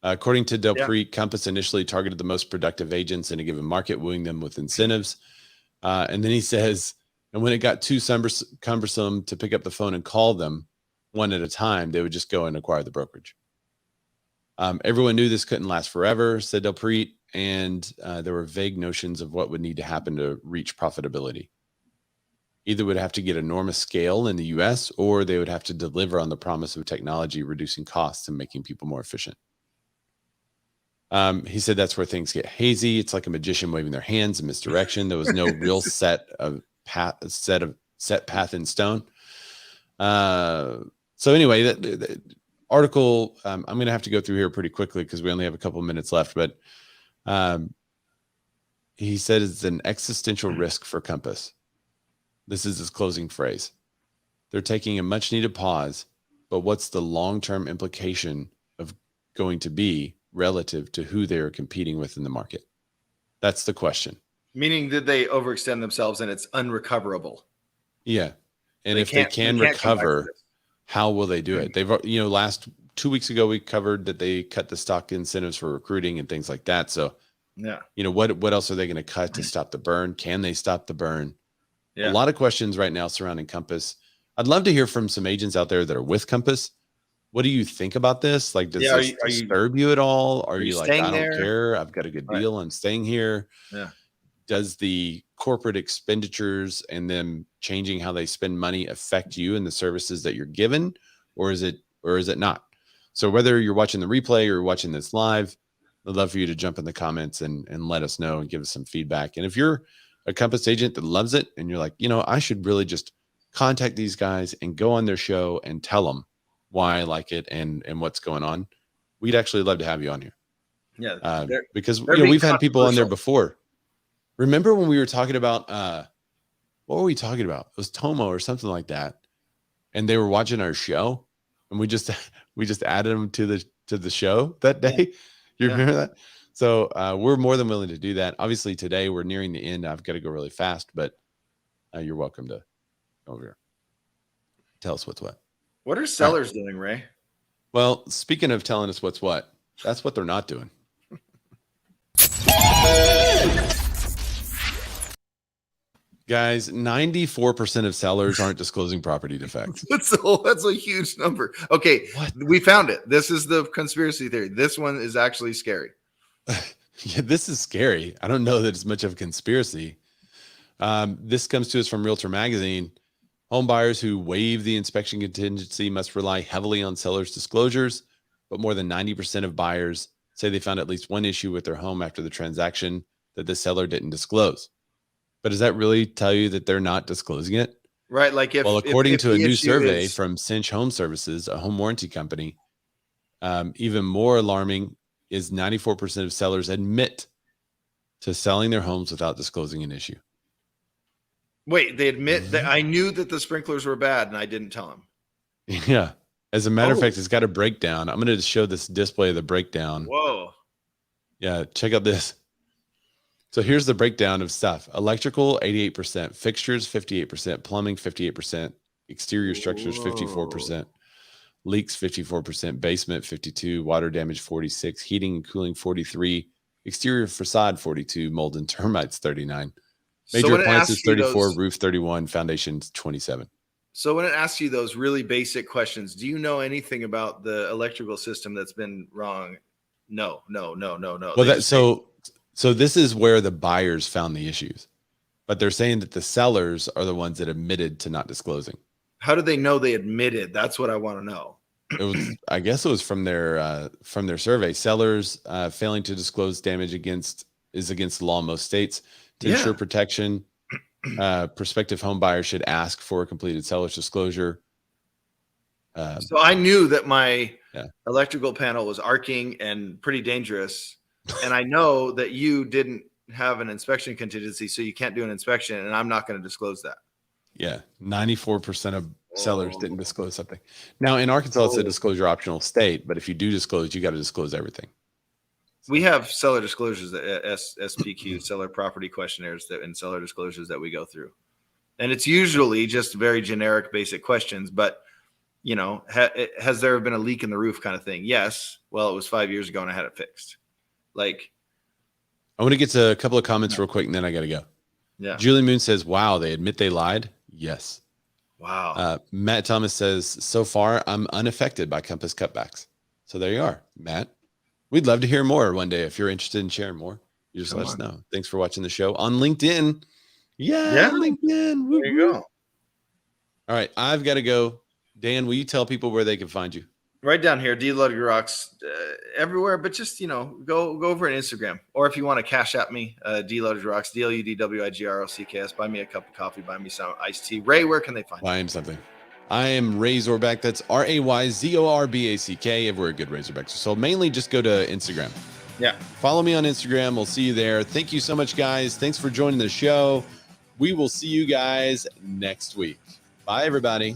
According to DelPrete, Compass initially targeted the most productive agents in a given market, wooing them with incentives. And then he says, and when it got too cumbersome to pick up the phone and call them one at a time, they would just go and acquire the brokerage. Everyone knew this couldn't last forever, said DelPrete, and there were vague notions of what would need to happen to reach profitability. Either would have to get enormous scale in the US, or they would have to deliver on the promise of technology, reducing costs and making people more efficient. He said that's where things get hazy. It's like a magician waving their hands in misdirection. There was no real set path in stone. So anyway, the article, I'm going to have to go through here pretty quickly because we only have a couple of minutes left, but he said it's an existential risk for Compass. This is his closing phrase. They're taking a much needed pause, but what's the long-term implication of going to be relative to who they are competing with in the market? That's the question. Meaning, did they overextend themselves and it's unrecoverable? Yeah. And if they can recover, how will they do it? They've, last 2 weeks ago, we covered that they cut the stock incentives for recruiting and things like that. So, what else are they going to cut to stop the burn? Can they stop the burn? Yeah. A lot of questions right now surrounding Compass. I'd love to hear from some agents out there that are with Compass. What do you think about this? Like, does this disturb you at all? Are you like, I don't care, I've got a good deal, I'm staying here? Yeah. Does the corporate expenditures and them changing how they spend money affect you and the services that you're given, or is it not? So whether you're watching the replay or you're watching this live, I'd love for you to jump in the comments and let us know and give us some feedback. And if you're a Compass agent that loves it and you're like, I should really just contact these guys and go on their show and tell them why I like it and what's going on, we'd actually love to have you on here. Yeah, because we've had people on there before. Remember when we were talking about what were we talking about? It was Tomo or something like that, and they were watching our show, and we just added them to the show that day. You remember that? So we're more than willing to do that. Obviously, today we're nearing the end. I've got to go really fast, but you're welcome to over here. Tell us what's what. What are sellers doing, Ray? Well, speaking of telling us what's what, that's what they're not doing. Guys, 94% of sellers aren't disclosing property defects. That's a huge number. Okay, we found it. This is the conspiracy theory. This one is actually scary. Yeah, this is scary. I don't know that it's much of a conspiracy. This comes to us from Realtor Magazine. Home buyers who waive the inspection contingency must rely heavily on sellers' disclosures, but more than 90% of buyers say they found at least one issue with their home after the transaction that the seller didn't disclose. But does that really tell you that they're not disclosing it? Right. Like according to a new survey from Cinch Home Services, a home warranty company, even more alarming is 94% of sellers admit to selling their homes without disclosing an issue. Wait, they admit that I knew that the sprinklers were bad and I didn't tell them. Yeah. As a matter of fact, it's got a breakdown. I'm going to show this display of the breakdown. Whoa. Yeah. Check out this. So here's the breakdown of stuff. Electrical, 88%, fixtures, 58%, plumbing, 58%, exterior structures, 54%, leaks, 54%, basement, 52%, water damage, 46%, heating and cooling, 43%, exterior facade, 42%, mold and termites, 39%. Major appliances, 34, roof, 31, foundations, 27. So when it asks you those really basic questions, do you know anything about the electrical system that's been wrong? No. Well, so this is where the buyers found the issues, but they're saying that the sellers are the ones that admitted to not disclosing. How did they know they admitted? That's what I want to know. I guess it was from their survey. Sellers failing to disclose damage against the law in most states. To ensure protection, prospective home buyers should ask for a completed seller's disclosure. So I knew that my electrical panel was arcing and pretty dangerous. And I know that you didn't have an inspection contingency, so you can't do an inspection, and I'm not going to disclose that. Yeah, 94% of sellers didn't disclose something. Now in Arkansas, it's a disclosure optional state, but if you do disclose, you got to disclose everything. We have seller disclosures, SPQ, seller property questionnaires and seller disclosures that we go through. And it's usually just very generic, basic questions, but you know, has there been a leak in the roof kind of thing? Yes. Well, it was 5 years ago and I had it fixed. Like, I want to get to a couple of comments real quick and then I got to go. Yeah. Julie Moon says, wow, they admit they lied. Yes. Wow. Matt Thomas says, so far I'm unaffected by Compass cutbacks. So there you are, Matt. We'd love to hear more one day. If you're interested in sharing more, you just let us know. Thanks for watching the show on LinkedIn. Yeah. LinkedIn. There you go. All right. I've got to go. Dan, will you tell people where they can find you? Right down here, D-Loaded Rocks, everywhere, but just, you know, go over on Instagram. Or if you want to cash at me, D-Loaded Rocks, DLUDWIGROCKS, buy me a cup of coffee, buy me some iced tea. Ray, where can they find you? I am something. I am Ray Zorback. That's RAYZORBACK. Everywhere good Razorbacks are sold. Mainly just go to Instagram. Yeah. Follow me on Instagram. We'll see you there. Thank you so much, guys. Thanks for joining the show. We will see you guys next week. Bye, everybody.